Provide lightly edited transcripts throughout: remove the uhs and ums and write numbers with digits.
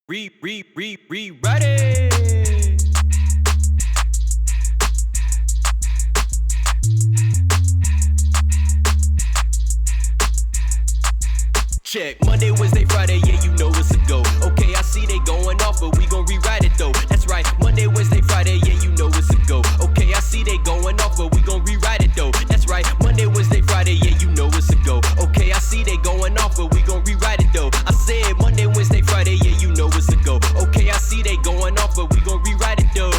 Ready. Check Monday, Wednesday, Friday, yeah, you know it's a go. Okay, I see they going off, but we gon' rewrite it though. That's right, Monday, Wednesday, Friday, yeah, you know it's a go. Okay, I see they going off, but we gon' rewrite it though. That's right, Monday, Wednesday, Friday, yeah, you know it's a go. Okay, I see they going off, but we gon' rewrite it though. I said Monday, Wednesday, Friday, yeah, you know it's a go. Okay, I see they going off, but we gon' rewrite it though.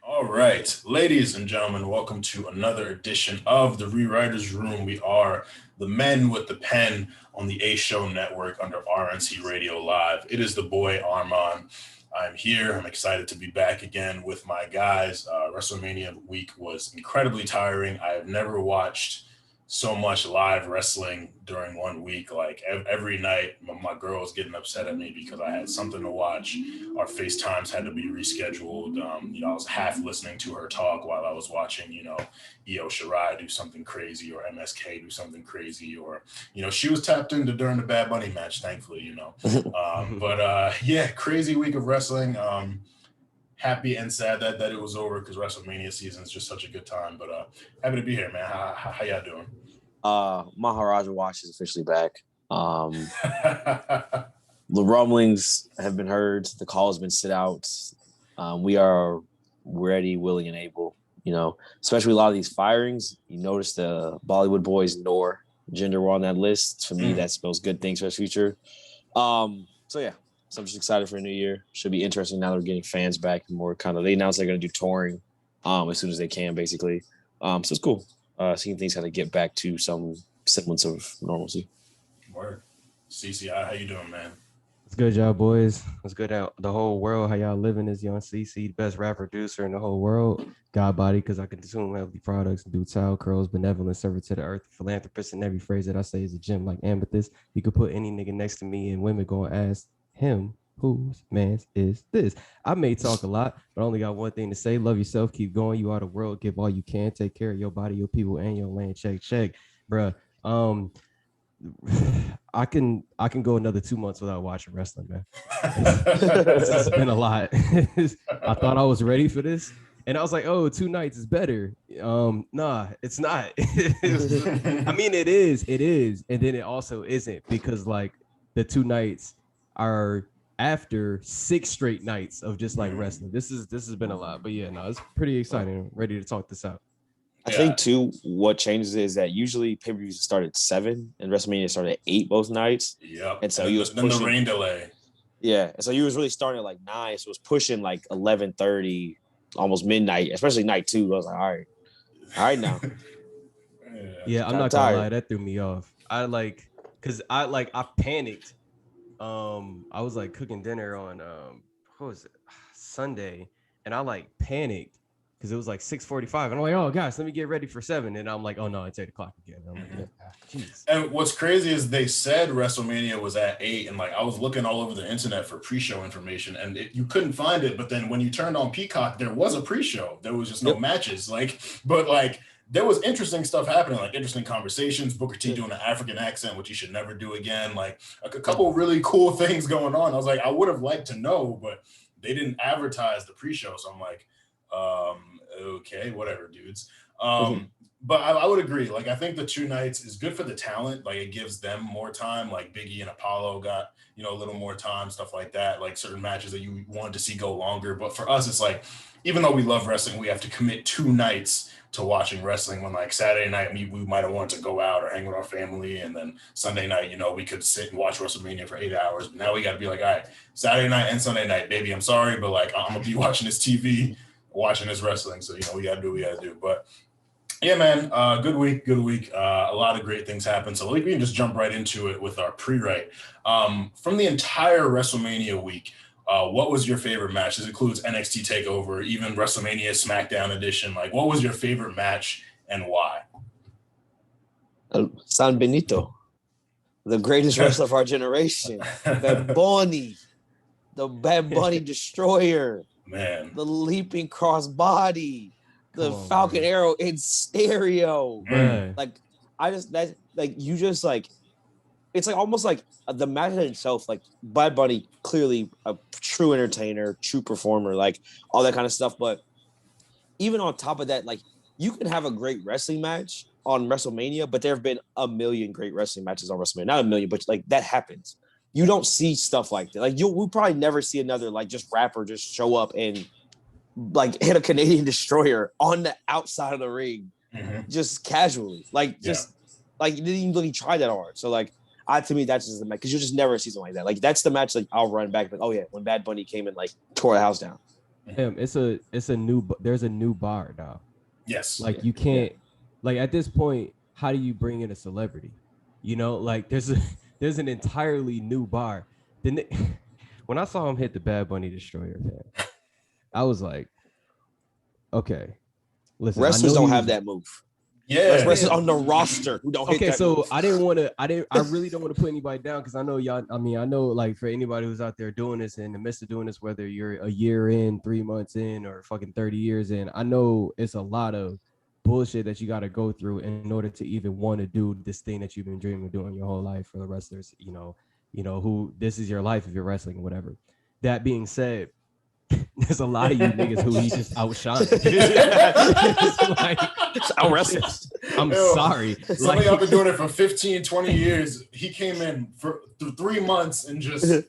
All right, ladies and gentlemen, welcome to another edition of the Rewriters Room. We are the men with the pen on the A Show Network under RNC Radio Live. It is the boy Armand. I'm here. I'm excited to be back again with my guys. WrestleMania week was incredibly tiring. I have never watched so much live wrestling during 1 week. Like every night, my girl was getting upset at me because I had something to watch. Our FaceTimes had to be rescheduled. I was half listening to her talk while I was watching, Io Shirai do something crazy or MSK do something crazy, or, she was tapped into during the Bad Bunny match, thankfully, crazy week of wrestling. Happy and sad that it was over because WrestleMania season is just such a good time. But happy to be here, man. How y'all doing? Maharaja Wash is officially back. The rumblings have been heard. The call has been sit out. We are ready, willing, and able. Especially a lot of these firings. You notice the Bollywood boys, Noor, Jinder were on that list. For me, that spells good things for the future. So I'm just excited for a new year. Should be interesting now that we're getting fans back and more kind of. They announced they're going to do touring as soon as they can, basically. So it's cool. Seeing things how to get back to some semblance of normalcy. Word. CC, how you doing, man? It's good, y'all boys. It's good out the whole world. How y'all living? Is young CC, best rap producer in the whole world. God body, because I consume healthy products and do towel curls, benevolent, servant to the earth, philanthropist, and every phrase that I say is a gem like amethyst. You could put any nigga next to me and women gonna ask him, whose man's is this? I may talk a lot, but I only got one thing to say. Love yourself, keep going. You are the world, give all you can, take care of your body, your people, and your land. Check, bruh. I can go another 2 months without watching wrestling, man. It's been a lot. I thought I was ready for this, and I was like, oh, 2 nights is better. Nah, it's not. I mean, it is, and then it also isn't, because like the 2 nights are after 6 straight nights of just like wrestling. This has been a lot, but yeah, no, it's pretty exciting. I'm ready to talk this out. I think too, what changes is that usually pay-per-views start at 7 and WrestleMania started at 8 both nights. Yep. And so you was pushing the rain delay. Yeah. And so you was really starting at like 9, so it was pushing like 11:30, almost midnight, especially night 2. I was like, all right now. Yeah, I'm not gonna lie, that threw me off. I panicked. I was like cooking dinner on what was it, Sunday, and I like panicked because it was like 6:45, and I'm like, oh gosh, let me get ready for 7, and I'm like, oh no, it's 8 o'clock again. I'm like, jeez. And what's crazy is they said WrestleMania was at 8, and like I was looking all over the internet for pre-show information, and you couldn't find it. But then when you turned on Peacock, there was a pre-show. There was just no matches. There was interesting stuff happening, like interesting conversations. Booker T doing an African accent, which he should never do again. Like a couple really cool things going on. I was like, I would have liked to know, but they didn't advertise the pre-show. So I'm like, okay, whatever, dudes. But I would agree. Like, I think the 2 nights is good for the talent. Like, it gives them more time. Like Biggie and Apollo got, a little more time, stuff like that. Like certain matches that you wanted to see go longer. But for us, it's like, even though we love wrestling, we have to commit 2 nights to watching wrestling, when like Saturday night we might have wanted to go out or hang with our family, and then Sunday night we could sit and watch WrestleMania for 8 hours. But now we got to be like, all right, Saturday night and Sunday night, baby, I'm sorry, but like I'm gonna be watching this TV, watching this wrestling, so we gotta do what we gotta do. But yeah, man, good week. A lot of great things happened, so we can just jump right into it with our pre-write. From the entire WrestleMania week, what was your favorite match? This includes NXT TakeOver, even WrestleMania SmackDown edition. Like, what was your favorite match and why? San Benito, the greatest wrestler of our generation. Bad Bunny, the Bad Bunny destroyer. Man. The leaping crossbody, the Falcon Arrow in stereo. Like, you just like, it's like almost like the match itself, like Bad Bunny, clearly a true entertainer, true performer, like all that kind of stuff. But even on top of that, like you can have a great wrestling match on WrestleMania, but there have been a million great wrestling matches on WrestleMania. Not a million, but like that happens. You don't see stuff like that. Like we'll probably never see another like just rapper just show up and like hit a Canadian destroyer on the outside of the ring, just casually. Like like you didn't even really try that hard. So like to me, that's just the match because you just never see something like that. Like that's the match like I'll run back like, oh yeah, when Bad Bunny came and like tore the house down. There's a new bar now. Yes. Like you can't like at this point, how do you bring in a celebrity? You know, like there's an entirely new bar. Then when I saw him hit the Bad Bunny destroyer, man, I was like, okay, listen. Wrestlers don't have that move. Yeah, wrestlers on the roster who don't hit that so move. I really don't want to put anybody down because I know y'all. I mean, I know like for anybody who's out there doing this in the midst of doing this, whether you're a year in, 3 months in, or fucking 30 years in, I know it's a lot of bullshit that you got to go through in order to even want to do this thing that you've been dreaming of doing your whole life. For the wrestlers, you know who this is your life if you're wrestling or whatever. That being said, there's a lot of you niggas who he just outshined. I'm sorry. Some of y'all been doing it for 15, 20 years. He came in for 3 months and just...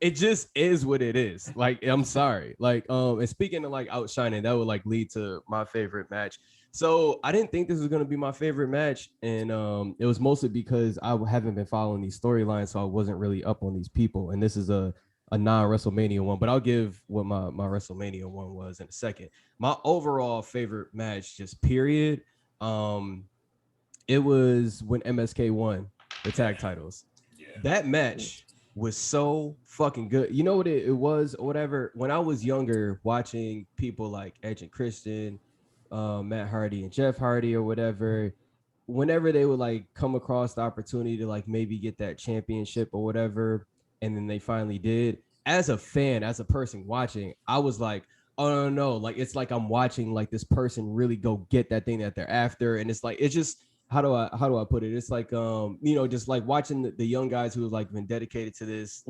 It just is what it is. Like, I'm sorry. Like, and speaking of like outshining, that would like lead to my favorite match. So I didn't think this was going to be my favorite match. And it was mostly because I haven't been following these storylines. So I wasn't really up on these people. And this is a non-WrestleMania one, but I'll give what my WrestleMania one was in a second. My overall favorite match, just period. It was when MSK won the tag titles. Yeah. That match was so fucking good. You know what it was or whatever? When I was younger, watching people like Edge and Christian, Matt Hardy and Jeff Hardy or whatever, whenever they would like come across the opportunity to like maybe get that championship or whatever, and then they finally did. As a fan, as a person watching, I was like, oh no, like it's like I'm watching like this person really go get that thing that they're after, and it's like it's just how do I put it? It's like just like watching the young guys who have like been dedicated to this,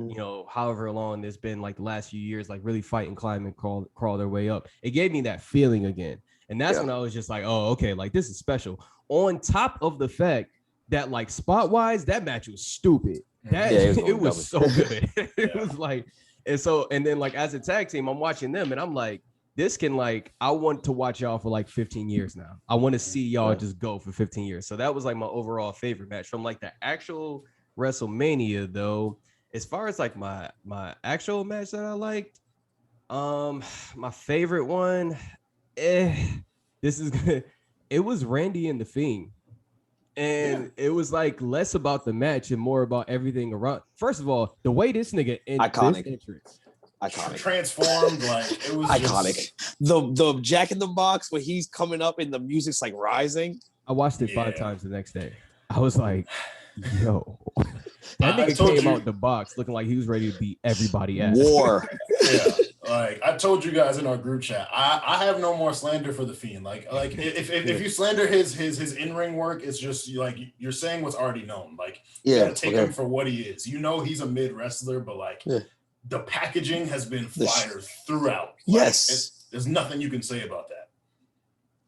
however long it's been like the last few years, like really fight and climb and crawl their way up. It gave me that feeling again, and that's when I was just like, oh okay, like this is special. On top of the fact that like spot wise, that match was stupid. It was so good. It was like, and then like as a tag team, I'm watching them and I'm like, this can like, I want to watch y'all for like 15 years now. I want to see y'all just go for 15 years. So that was like my overall favorite match from like the actual WrestleMania though. As far as like my actual match that I liked, my favorite one, it was Randy and The Fiend. And it was like less about the match and more about everything around. First of all, the way this nigga iconic, transformed, like it was iconic. The Jack in the Box where he's coming up and the music's like rising. I watched it 5 times the next day. I was like, yo, that nigga came out the box looking like he was ready to beat everybody ass. War. Like I told you guys in our group chat, I have no more slander for The Fiend. Like if you slander his in-ring work, it's just like you're saying what's already known. Like you gotta take him for what he is. He's a mid wrestler, but like the packaging has been fire throughout. Like, there's nothing you can say about that.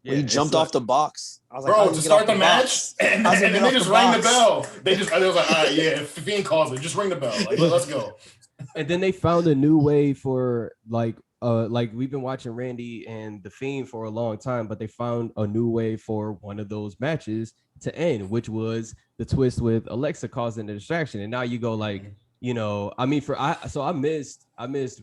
He jumped off the box. I was like, bro, to start the match, and they just rang the bell. They was like, all right, yeah, if Fiend calls it, just ring the bell. Like, let's go. And then they found a new way for like we've been watching Randy and The Fiend for a long time, but they found a new way for one of those matches to end, which was the twist with Alexa causing the distraction. And now you go like, I missed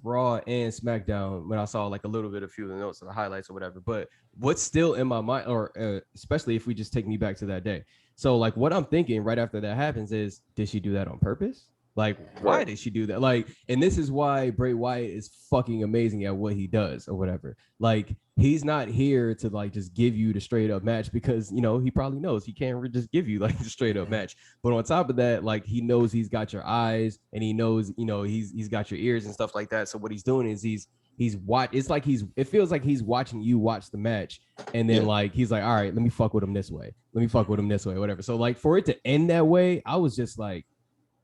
Raw and SmackDown when I saw like a little bit of few of the notes of the highlights or whatever. But what's still in my mind, or especially if we just take me back to that day. So like what I'm thinking right after that happens is, did she do that on purpose? Like, why did she do that? Like, and this is why Bray Wyatt is fucking amazing at what he does or whatever. Like, he's not here to like just give you the straight up match because, he probably knows he can't just give you like the straight up match. But on top of that, like he knows he's got your eyes and he knows, he's got your ears and stuff like that. So what he's doing is he's it feels like he's watching you watch the match, and then like he's like, all right, let me fuck with him this way, whatever. So like for it to end that way, I was just like,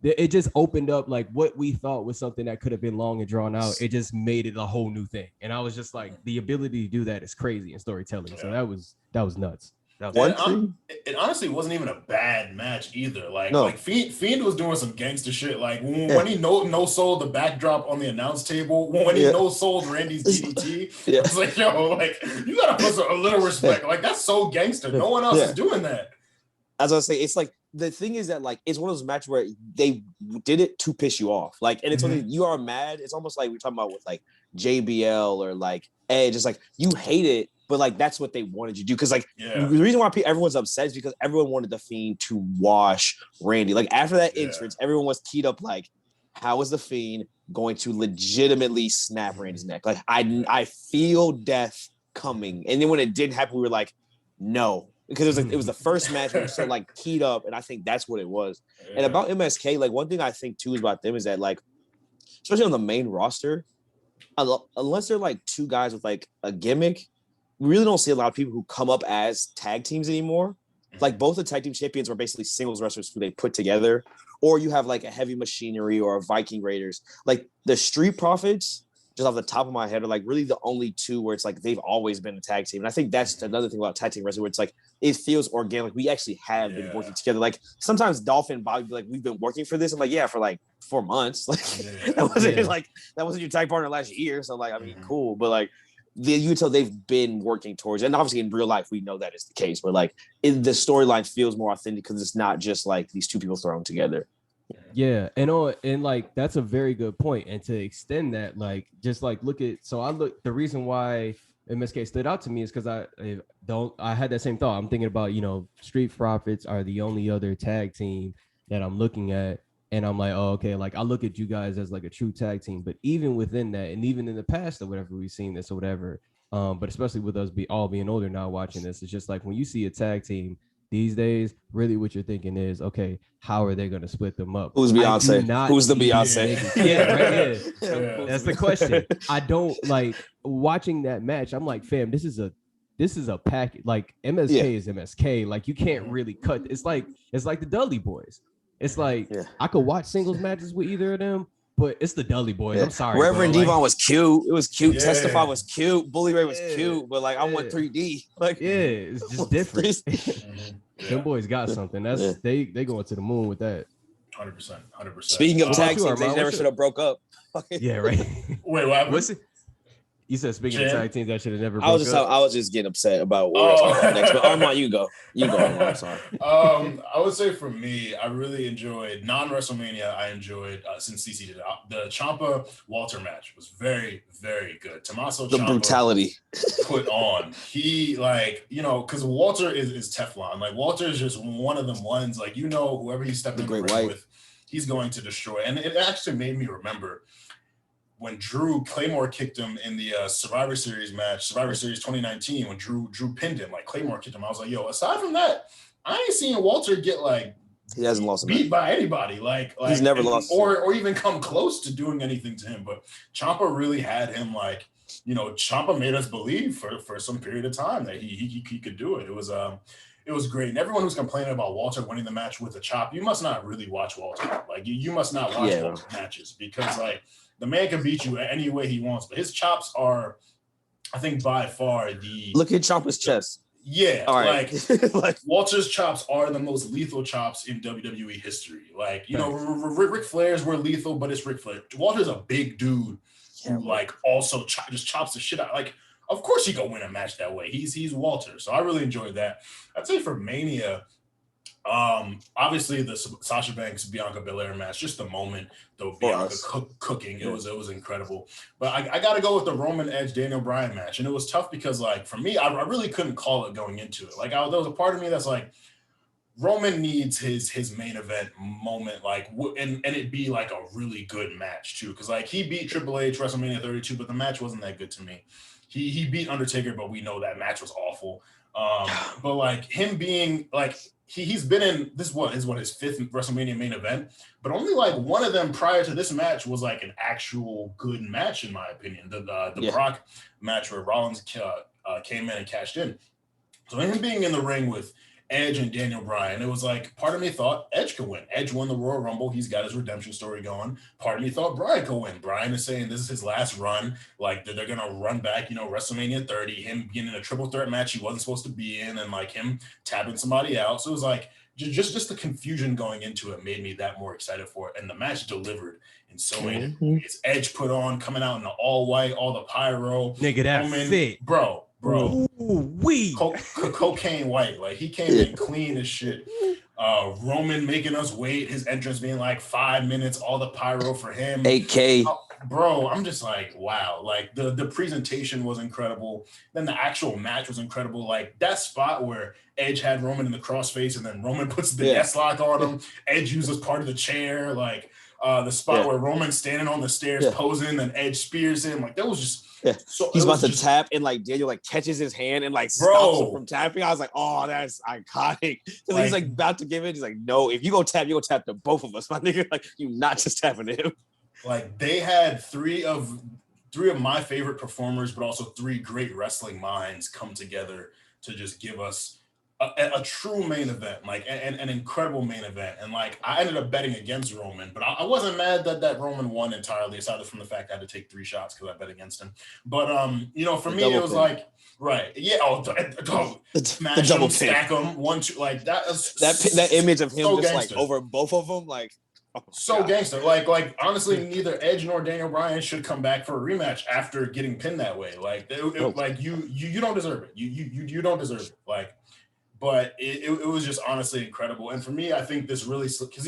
it just opened up like what we thought was something that could have been long and drawn out. It just made it a whole new thing, and I was just like, the ability to do that is crazy in storytelling. So that was nuts. It honestly wasn't even a bad match either. Like Fiend was doing some gangster shit. Like when he no sold the backdrop on the announce table, when he no sold Randy's DDT, it's like, yo, like you gotta put a little respect. Like that's so gangster. No one else is doing that. As I say, it's like the thing is that like it's one of those matches where they did it to piss you off. Like, and it's something you are mad. It's almost like we're talking about with like JBL or like Edge. It's like you hate it, but like that's what they wanted you to do. Because like the reason why everyone's upset is because everyone wanted the Fiend to wash Randy. Like after that entrance, everyone was keyed up like, how is the Fiend going to legitimately snap Randy's neck? Like I feel death coming. And then when it didn't happen, we were like, no. Because it was the first match we were so like keyed up, and I think that's what it was. And about MSK, like one thing I think too is about them is that like, especially on the main roster, unless they're like two guys with like a gimmick, we really don't see a lot of people who come up as tag teams anymore. Like both the tag team champions are basically singles wrestlers who they put together, or you have like a Heavy Machinery or a Viking Raiders. Like the Street Profits, just off the top of my head, are like really the only two where it's like they've always been a tag team. And I think that's another thing about tag team wrestling where it's like it feels organic. We actually have been working together. Like sometimes Dolphin and Bobby be like, we've been working for this. I'm like, yeah, for like 4 months. Like that wasn't your tag partner last year. So like, I mean, cool. But like you can tell they've been working towards it. And obviously in real life, we know that is the case. But like the storyline feels more authentic because it's not just like these two people thrown together. Yeah, and like that's a very good point. And to extend that, like just like the reason why MSK stood out to me is because I had that same thought. I'm thinking about, Street Profits are the only other tag team that I'm looking at, and I'm like, oh, okay, like I look at you guys as like a true tag team. But even within that, and even in the past or whatever, we've seen this or whatever. But especially with us all being older now watching this, it's just like when you see a tag team these days, really what you're thinking is, okay, how are they going to split them up? Who's Beyonce? Who's the Beyonce? That's the question. I don't like watching that match. I'm like, fam, this is a package. Like MSK is MSK. Like you can't really cut. It's like the Dudley Boys. It's like I could watch singles matches with either of them, but it's the Dudley Boys. I'm sorry. Reverend Devon was cute. It was cute. Testify was cute. Bully Ray was cute, but like I want 3D. Like it's just different. Them boys got something. That's they going to the moon with that. 100%. Speaking of tag teams, they never should have broke up. Yeah, right. Wait, what? What's it? You said speaking of tag teams, that should have never broke up. I was just getting upset about what we're talking about next. But Armand, you go. Armand, I'm sorry. I would say for me, I really enjoyed non-WrestleMania. I enjoyed since CC did the Ciampa Walter match was very, very good. Tommaso the Ciampa brutality put on. He because Walter is Teflon. Like Walter is just one of them ones. Like whoever he's stepping in the ring with, he's going to destroy. And it actually made me remember when Claymore kicked him in the Survivor Series match, Survivor Series 2019, when Drew pinned him, like Claymore kicked him. I was like, yo, aside from that, I ain't seen Walter get like he hasn't lost beat by anybody. Like he's never lost or even come close to doing anything to him. But Ciampa really had him like, Ciampa made us believe for some period of time that he could do it. It was great. And everyone who's complaining about Walter winning the match with a chop, you must not really watch Walter. Like you must not watch Walter matches because like the man can beat you any way he wants, but his chops are, I think, by far the... Look at Ciampa's chest. Yeah, all right. like Walter's chops are the most lethal chops in WWE history. Like, Ric Flair's were lethal, but it's Ric Flair. Walter's a big dude who, like, also just chops the shit out. Like, of course he can win a match that way. He's Walter, so I really enjoyed that. I'd say for Mania... obviously the Sasha Banks Bianca Belair match, just the moment, the Bianca cooking, it was incredible. But I got to go with the Roman Edge Daniel Bryan match, and it was tough because like for me, I really couldn't call it going into it. Like there was a part of me that's like, Roman needs his main event moment, like and it be like a really good match too, because like he beat Triple H WrestleMania 32, but the match wasn't that good to me. He beat Undertaker, but we know that match was awful. But like him being like he's been in this is his fifth WrestleMania main event, but only like one of them prior to this match was like an actual good match in my opinion. The Brock match where Rollins came in and cashed in. So him being in the ring with Edge and Daniel Bryan, it was like part of me thought Edge could win. Edge won the Royal Rumble. He's got his redemption story going. Part of me thought Bryan could win. Bryan is saying this is his last run. Like they're going to run back, WrestleMania 30, him being in a triple threat match he wasn't supposed to be in, and like him tapping somebody out. So it was like just the confusion going into it made me that more excited for it. And the match delivered in so many ways. Edge put on, coming out in the all white, all the pyro. Nigga, that fit. Bro. Ooh-wee. Cocaine white. Like he came in clean as shit. Roman making us wait, his entrance being like 5 minutes, all the pyro for him. 8K. Bro, I'm just like, wow. Like the presentation was incredible. Then the actual match was incredible. Like that spot where Edge had Roman in the crossface and then Roman puts the S lock on him. Edge uses part of the chair. Like the spot where Roman's standing on the stairs posing and Edge spears him. Like that was just so he's about to tap and like Daniel like catches his hand and like stops him from tapping. I was like, oh, that's iconic. So he's like about to give it. He's like, no, if you go tap, you go tap to both of us, my nigga. Like you not just tapping him. Like they had three of my favorite performers, but also three great wrestling minds come together to just give us a true main event, like an incredible main event. And like I ended up betting against Roman, but I wasn't mad that Roman won entirely, aside from the fact I had to take 3 shots because I bet against him. But for me it was like smash them, stack them, 1, 2, like that image of him so just gangster. Like over both of them, like gangster. Like honestly, neither Edge nor Daniel Bryan should come back for a rematch after getting pinned that way. Like like you don't deserve it. You don't deserve it. Like. But it was just honestly incredible. And for me, I think this really, because,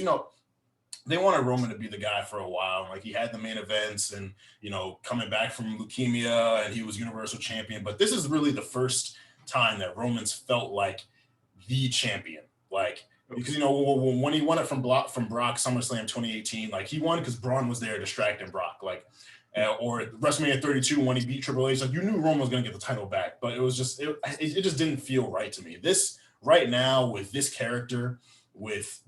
they wanted Roman to be the guy for a while. Like he had the main events and, coming back from leukemia and he was Universal Champion. But this is really the first time that Roman's felt like the champion. Like, because, when he won it from Brock SummerSlam 2018, like he won because Braun was there distracting Brock. Like, or WrestleMania 32 when he beat Triple H, like you knew Roman was going to get the title back, but it was just it just didn't feel right to me. This right now with this character, with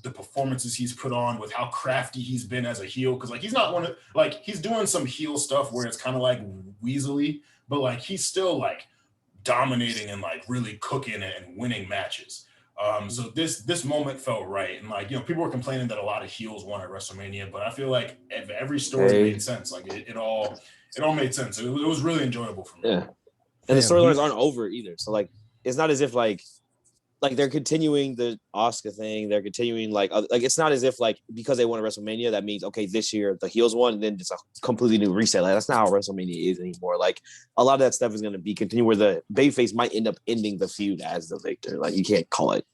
the performances he's put on, with how crafty he's been as a heel, because like he's not one of like he's doing some heel stuff where it's kind of like weaselly, but like he's still like dominating and like really cooking and winning matches. So this moment felt right, and like people were complaining that a lot of heels won at WrestleMania, but I feel like every story made sense. Like it all made sense. It was really enjoyable for me. Yeah, and the storylines aren't over either. So like it's not as if like they're continuing the Oscar thing. They're continuing like it's not as if like because they won at WrestleMania that means okay this year the heels won and then it's a completely new reset. Like that's not how WrestleMania is anymore. Like a lot of that stuff is going to be continued where the babyface might end up ending the feud as the victor. Like you can't call it.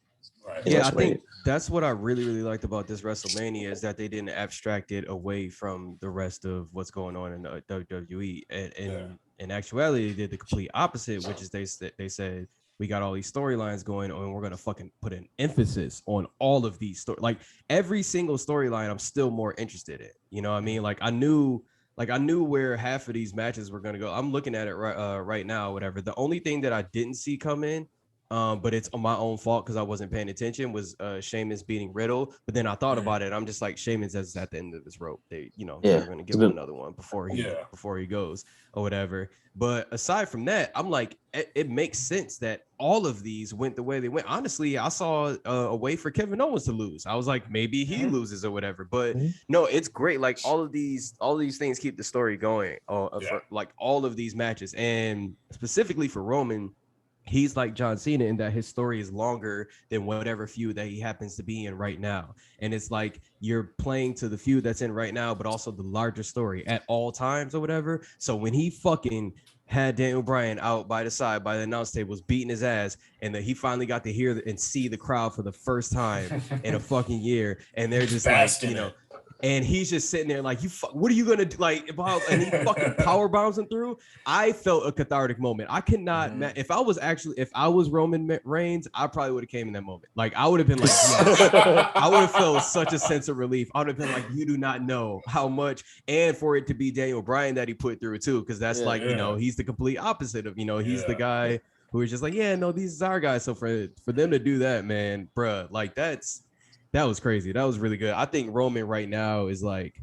Right. Yeah, I think that's what I really, really liked about this WrestleMania is that they didn't abstract it away from the rest of what's going on in the WWE. And in actuality, they did the complete opposite, which is they said we got all these storylines going on and we're going to fucking put an emphasis on all of these stories. Like every single storyline I'm still more interested in. You know what I mean? Like I knew where half of these matches were going to go. I'm looking at it right now, whatever. The only thing that I didn't see come in, but it's on my own fault because I wasn't paying attention, was Sheamus beating Riddle. But then I thought about it. I'm just like, Sheamus is at the end of his rope. They're going to give him another one before he goes or whatever. But aside from that, I'm like, it makes sense that all of these went the way they went. Honestly, I saw a way for Kevin Owens to lose. I was like, maybe he loses or whatever. But no, it's great. Like all of these things keep the story going. For, like all of these matches, and specifically for Roman, he's like John Cena in that his story is longer than whatever feud that he happens to be in right now. And it's like you're playing to the feud that's in right now, but also the larger story at all times or whatever. So when he fucking had Daniel Bryan out by the side by the announce table, was beating his ass, and then he finally got to hear and see the crowd for the first time in a fucking year, and they're just Basking like, and he's just sitting there like, what are you gonna do? Like, and he fucking power bombs him through. I felt a cathartic moment. I cannot. If I was Roman Reigns, I probably would have came in that moment. Like, I would have been like, I would have felt such a sense of relief. I would have been like, you do not know how much, and for it to be Daniel Bryan that he put through too, because that's he's the complete opposite of, he's the guy who are just like, yeah, no, these are our guys. So for them to do that, man, bruh, like that was crazy. That was really good. I think Roman right now is like,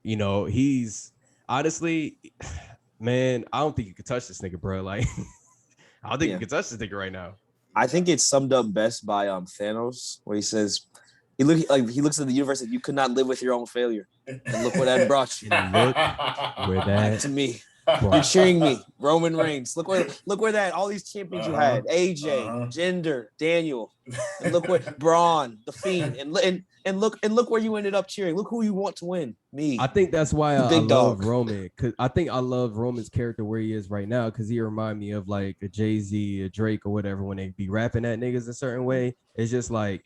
he's honestly, man, I don't think you could touch this nigga, bro. Like, I don't think you could touch this nigga right now. I think it's summed up best by Thanos, where he says, he looks at the universe and you could not live with your own failure. And look where that brought you. Look where Back to me. You're cheering me, Roman Reigns. Look where that all these champions you had, AJ, Jinder, Daniel, and look where Braun, the Fiend, and look where you ended up cheering. Look who you want to win, me. I think that's why I love Roman, because I think I love Roman's character where he is right now, because he remind me of like a Jay-Z, a Drake, or whatever when they be rapping at niggas a certain way. It's just like,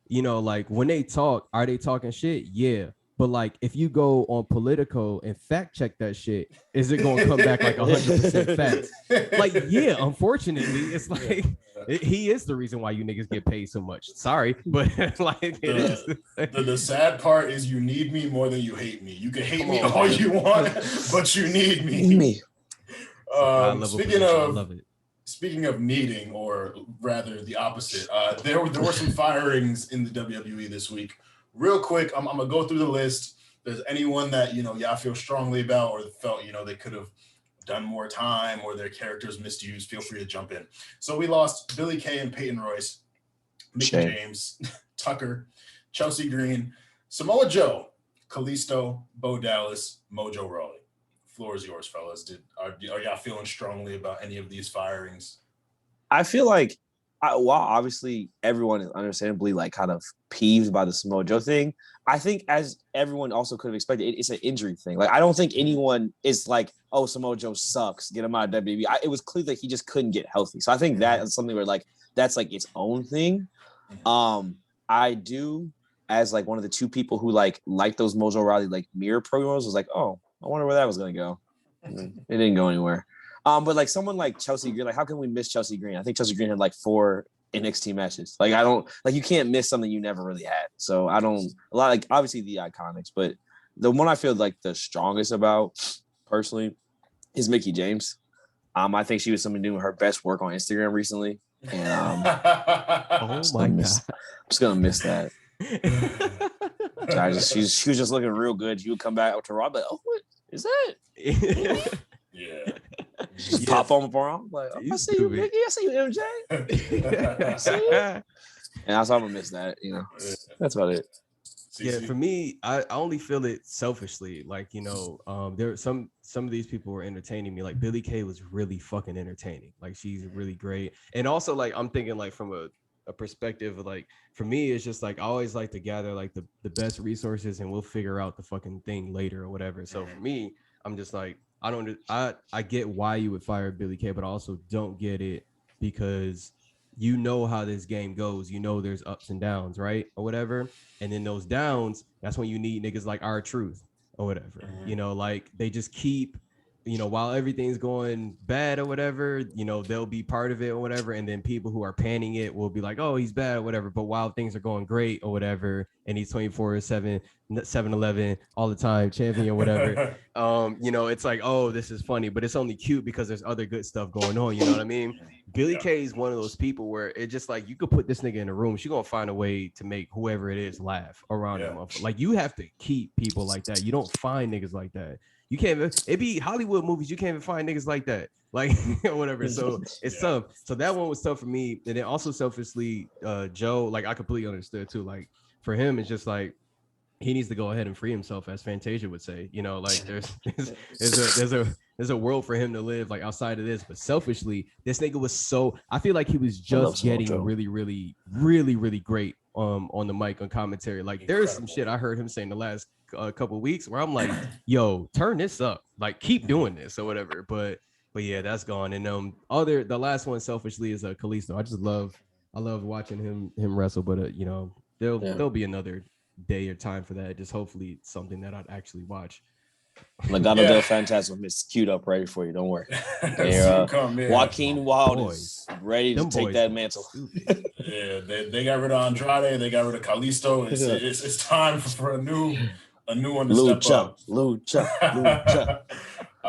like when they talk, are they talking shit? Yeah. But like, if you go on Politico and fact check that shit, is it going to come back like 100% facts? Like, yeah, unfortunately, it's like he is the reason why you niggas get paid so much. Sorry, but like, the sad part is you need me more than you hate me. You can hate me all you want, but you need me. Speaking of needing, or rather the opposite, there were some firings in the WWE this week. Real quick, I'm gonna go through the list. If there's anyone that y'all feel strongly about, or felt they could have done more time, or their characters misused, feel free to jump in. So we lost Billy Kay and Peyton Royce, Mickie James, Tucker, Chelsea Green, Samoa Joe, Kalisto, Bo Dallas, Mojo Rawley. Floor is yours, fellas. Are y'all feeling strongly about any of these firings? I feel like, while obviously everyone is understandably like kind of peeved by the Samoa Joe thing, I think as everyone also could have expected, it's an injury thing. Like, I don't think anyone is like, oh, Samoa Joe sucks, get him out of WWE. It was clear that he just couldn't get healthy. So I think that is something where like that's like its own thing. I do, as like one of the two people who like those Mojo Rawley like mirror programs, was like, oh, I wonder where that was gonna go. It didn't go anywhere. But like someone like Chelsea Green, like how can we miss Chelsea Green? I think Chelsea Green had like 4 NXT matches. Like you can't miss something you never really had. So like obviously the Iconics, but the one I feel like the strongest about personally is Mickie James. I think she was doing her best work on Instagram recently. And oh my God. I'm just gonna miss that. She was just looking real good. She would come back up to Raw, but oh, what is that? Yeah. Just pop on the arm. Like, I see you, Mickie. I see you, MJ. I see you. And that's why I'm gonna miss that. That's about it. Yeah, for me, I only feel it selfishly. Like, there some of these people were entertaining me. Like Billie Kay was really fucking entertaining. Like, she's really great. And also, like, I'm thinking like from a perspective of like, for me, it's just like I always like to gather like the best resources, and we'll figure out the fucking thing later or whatever. So for me, I'm just like, I get why you would fire Billie Kay, but I also don't get it because how this game goes. There's ups and downs, right? Or whatever. And then those downs, that's when you need niggas like R-Truth or whatever. Like they just keep, while everything's going bad or whatever, they'll be part of it or whatever. And then people who are panning it will be like, oh, he's bad or whatever. But while things are going great or whatever, and he's 24/7, 7-Eleven all the time, champion or whatever, it's like, oh, this is funny, but it's only cute because there's other good stuff going on. You know what I mean? Billie Kay is one of those people where it just like, you could put this nigga in a room, she's gonna find a way to make whoever it is laugh around him. Like, you have to keep people like that. You don't find niggas like that. You can't even, it be Hollywood movies, you can't even find niggas like that. Like, whatever. So it's tough. So that one was tough for me. And then also selfishly, Joe, like I completely understood too. Like for him, it's just like, he needs to go ahead and free himself, as Fantasia would say. Like there's a world for him to live like outside of this. But selfishly, this nigga was I feel like he was just getting really, really, really, really great on the mic on commentary. Like there's some shit I heard him say in the last couple of weeks where I'm like, yo, turn this up, like keep doing this or whatever. But yeah, that's gone. And the last one selfishly is Kalisto. I love watching him wrestle, but there'll be another day or time for that. Just hopefully it's something that I'd actually watch. Legado del Fantasma is queued up ready for you. Don't worry. Joaquin Wild is ready to take that mantle. Yeah, they got rid of Andrade. They got rid of Kalisto. It's time for a new one to step up. Lucha.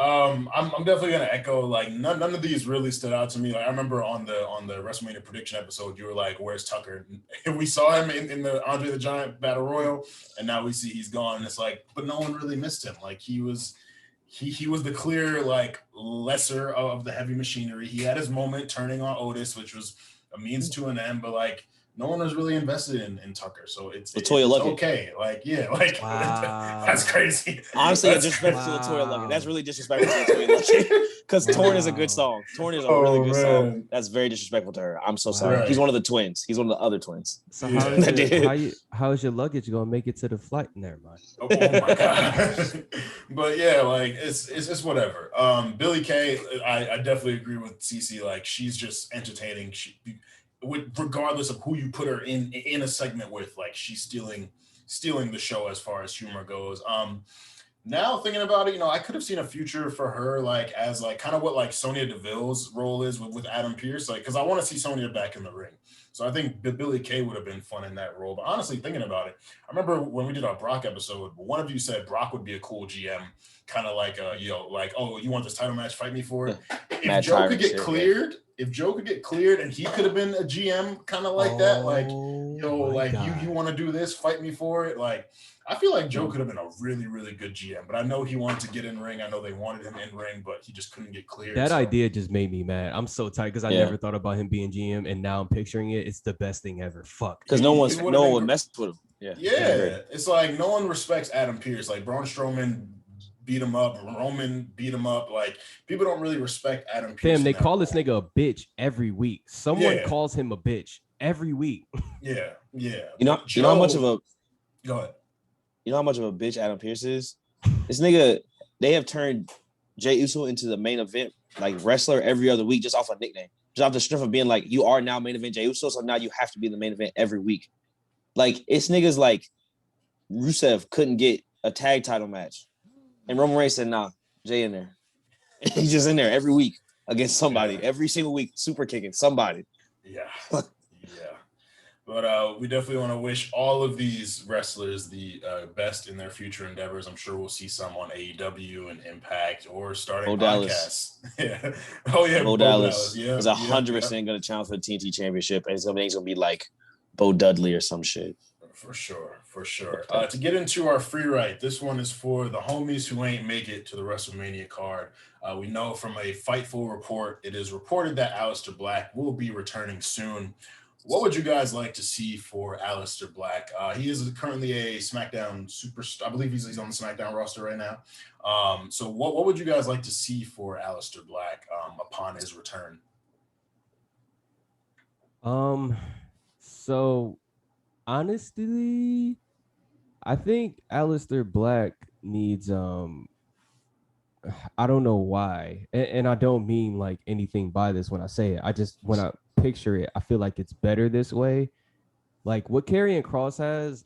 I'm definitely gonna echo like none of these really stood out to me. Like I remember on the WrestleMania prediction episode, you were like, "Where's Tucker?" And we saw him in the Andre the Giant Battle Royal, and now we see he's gone. And it's like, but no one really missed him. Like he was the clear like lesser of the heavy machinery. He had his moment turning on Otis, which was a means to an end, but like no one was really invested in Tucker. So it's okay. Like, yeah, like Wow. that's crazy. Honestly, That's disrespectful to Latoya wow. Luckett. That's really disrespectful to Latoya Luckett. Because Torn is a good song. Torn is a really good song. That's very disrespectful to her. I'm so sorry. Right. He's one of the twins. He's one of the other twins. So Yeah. how is your luggage gonna make it to the flight? Never mind. Oh my god. But yeah, like it's whatever. Billie Kay, I definitely agree with CC. Like she's just entertaining. Regardless of who you put her in a segment with, like she's stealing the show as far as humor goes. Now thinking about it, I could have seen a future for her, like as like kind of what like Sonya Deville's role is with Adam Pearce, like because I want to see Sonya back in the ring. So I think Billie Kay would have been fun in that role. But honestly, thinking about it, I remember when we did our Brock episode, one of you said Brock would be a cool GM, kind of like like, oh, you want this title match? Fight me for it. If Joe could get cleared. If Joe could get cleared and he could have been a GM kind of like that, like, you want to do this, fight me for it. Like, I feel like Joe could have been a really, really good GM, but I know he wanted to get in ring. I know they wanted him in ring, but he just couldn't get cleared. That idea just made me mad. I'm so tight because I never thought about him being GM, and now I'm picturing it. It's the best thing ever. Fuck. Because no one would mess with him. Yeah. It's like no one respects Adam Pearce. Like Braun Strowman beat him up, Roman beat him up. Like people don't really respect Adam Pearce. Damn, they call this nigga a bitch every week. Someone calls him a bitch every week. Yeah. You know how much of a go ahead. You know how much of a bitch Adam Pearce is? This nigga, they have turned Jey Uso into the main event like wrestler every other week just off a nickname. Just off the strength of being like, you are now main event Jey Uso, so now you have to be the main event every week. Like, it's niggas like Rusev couldn't get a tag title match. And Roman Reigns said, nah, Jay in there. He's just in there every week against somebody. Every single week, super kicking somebody. Yeah. But we definitely want to wish all of these wrestlers the best in their future endeavors. I'm sure we'll see some on AEW and Impact or starting podcasts. Yeah. Oh, yeah. Bo Dallas is 100% going to challenge for the TNT Championship. And it's going to be like Bo Dudley or some shit. For sure. To get into our free write, this one is for the homies who ain't make it to the WrestleMania card. We know from a Fightful report, it is reported that Aleister Black will be returning soon. What would you guys like to see for Aleister Black? He is currently a SmackDown superstar. I believe he's on the SmackDown roster right now. So what would you guys like to see for Aleister Black upon his return? So honestly, I think Aleister Black needs I don't know why, and I don't mean like anything by this when I say it. I just when I picture it, I feel like it's better this way. Like what Karrion Kross has,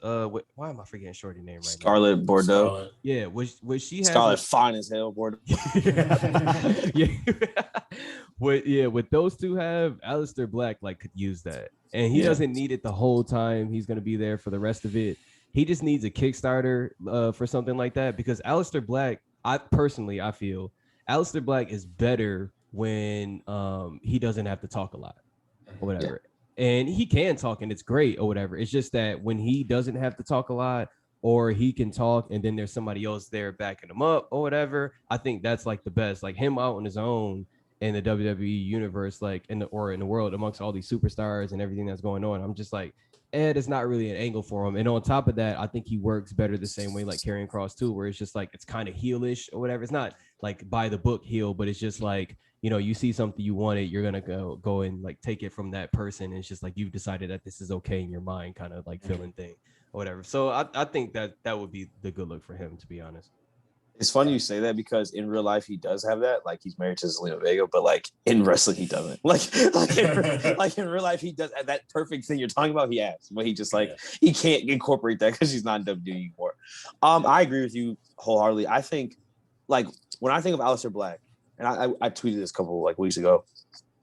why am I forgetting Shorty name right Scarlett now? Bordeaux. Scarlett. Yeah, what she has. Scarlett fine as hell, Bordeaux. What those two have, Aleister Black like could use that, and he doesn't need it the whole time. He's gonna be there for the rest of it. He just needs a Kickstarter for something like that because Aleister Black, I feel Aleister Black is better when he doesn't have to talk a lot or whatever. And he can talk and it's great or whatever. It's just that when he doesn't have to talk a lot or he can talk and then there's somebody else there backing him up or whatever, I think that's like the best. Like him out on his own in the WWE universe, like in the world amongst all these superstars and everything that's going on. I'm just like, it's not really an angle for him. And on top of that, I think he works better the same way like Karrion Kross too, where it's just like it's kind of heelish or whatever. It's not like by the book heel, but it's just like, you see something you wanted, you're gonna go and like take it from that person. And it's just like you've decided that this is okay in your mind, kind of like feeling thing or whatever. So I think that would be the good look for him, to be honest. It's funny you say that because in real life he does have that. Like he's married to Zelina Vega, but like in wrestling he doesn't. Like in real life he does that perfect thing you're talking about. He has, but he just he can't incorporate that because he's not in WWE anymore. I agree with you wholeheartedly. I think like when I think of Aleister Black, and I tweeted this a couple like weeks ago.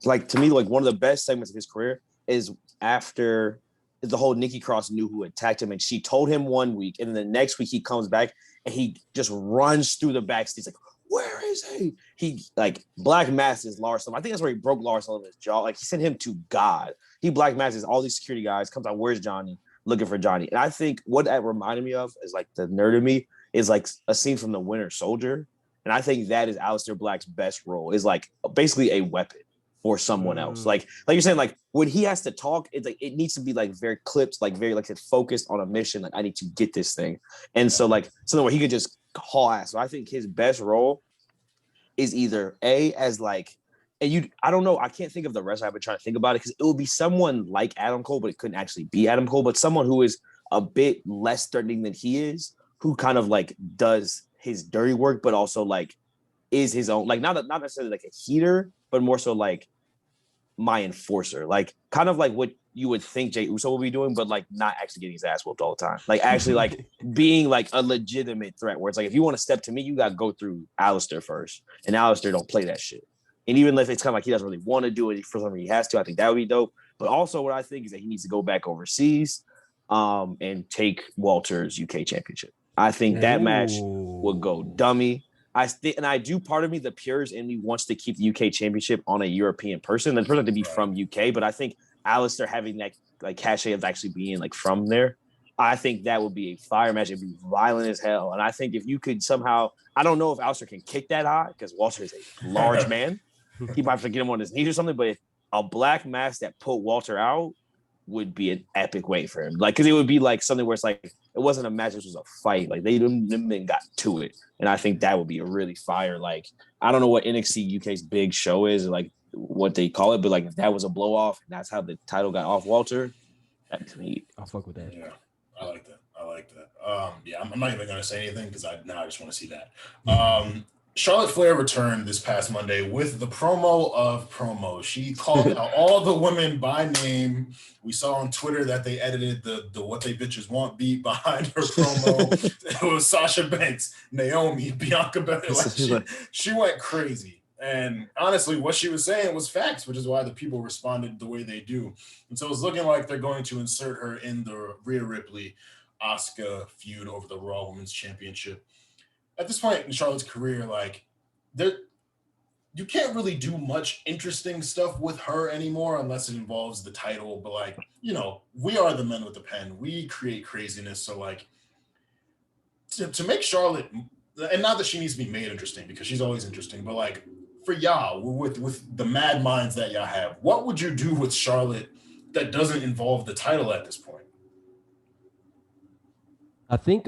Like to me, like one of the best segments of his career is after the whole Nikki Cross knew who attacked him, and she told him one week, and then the next week he comes back and he just runs through the backstage like, where is he? He like black masses Lars Sullivan. I think that's where he broke Lars Sullivan's jaw. Like he sent him to God. He black masses all these security guys. Comes out, where's Johnny? Looking for Johnny. And I think what that reminded me of is like the nerd of me is like a scene from The Winter Soldier. And I think that is Aleister Black's best role, is like basically a weapon for someone else. Like you're saying, like when he has to talk, it's like it needs to be like very clipped, like very like focused on a mission. Like I need to get this thing. And so like something where he could just haul ass. So I think his best role is either as like, and I don't know, I can't think of the rest. I've been trying to think about it because it would be someone like Adam Cole, but it couldn't actually be Adam Cole, but someone who is a bit less threatening than he is, who kind of like does his dirty work, but also like is his own, like not necessarily like a heater, but more so like my enforcer, like kind of like what you would think Jey Uso will be doing, but like not actually getting his ass whooped all the time. Like actually like being like a legitimate threat where it's like, if you want to step to me, you got to go through Aleister first, and Aleister don't play that shit. And even if it's kind of like he doesn't really want to do it for some reason he has to, I think that would be dope. But also what I think is that he needs to go back overseas and take Walter's UK championship. I think that match would go dummy. I do, part of me, the purist in me wants to keep the UK championship on a European person. The person to be from UK, but I think Aleister having that like cachet of actually being like from there, I think that would be a fire match. It'd be violent as hell. And I think if you could somehow, I don't know if Aleister can kick that high because Walter is a large man. He might have to get him on his knees or something, but a black mask that put Walter out would be an epic way for him. Like, because it would be like something where it's like, it wasn't a match, this was a fight. Like, they didn't got to it. And I think that would be a really fire, like, I don't know what NXT UK's big show is, like, what they call it, but like, if that was a blow off, that's how the title got off Walter, that's me. I'll fuck with that. Yeah, I like that. Yeah, I'm not even going to say anything because I just want to see that. Charlotte Flair returned this past Monday with the promo of promos. She called out all the women by name. We saw on Twitter that they edited the "What They Bitches Want" beat behind her promo. It was Sasha Banks, Naomi, Bianca Belair. She went crazy. And honestly, what she was saying was facts, which is why the people responded the way they do. And so it's looking like they're going to insert her in the Rhea Ripley Asuka feud over the Raw Women's Championship. At this point in Charlotte's career, like, you can't really do much interesting stuff with her anymore unless it involves the title. But, like, you know, we are the men with the pen. We create craziness. So, like, to make Charlotte, and not that she needs to be made interesting because she's always interesting, but, like, for y'all, with the mad minds that y'all have, what would you do with Charlotte that doesn't involve the title at this point? I think,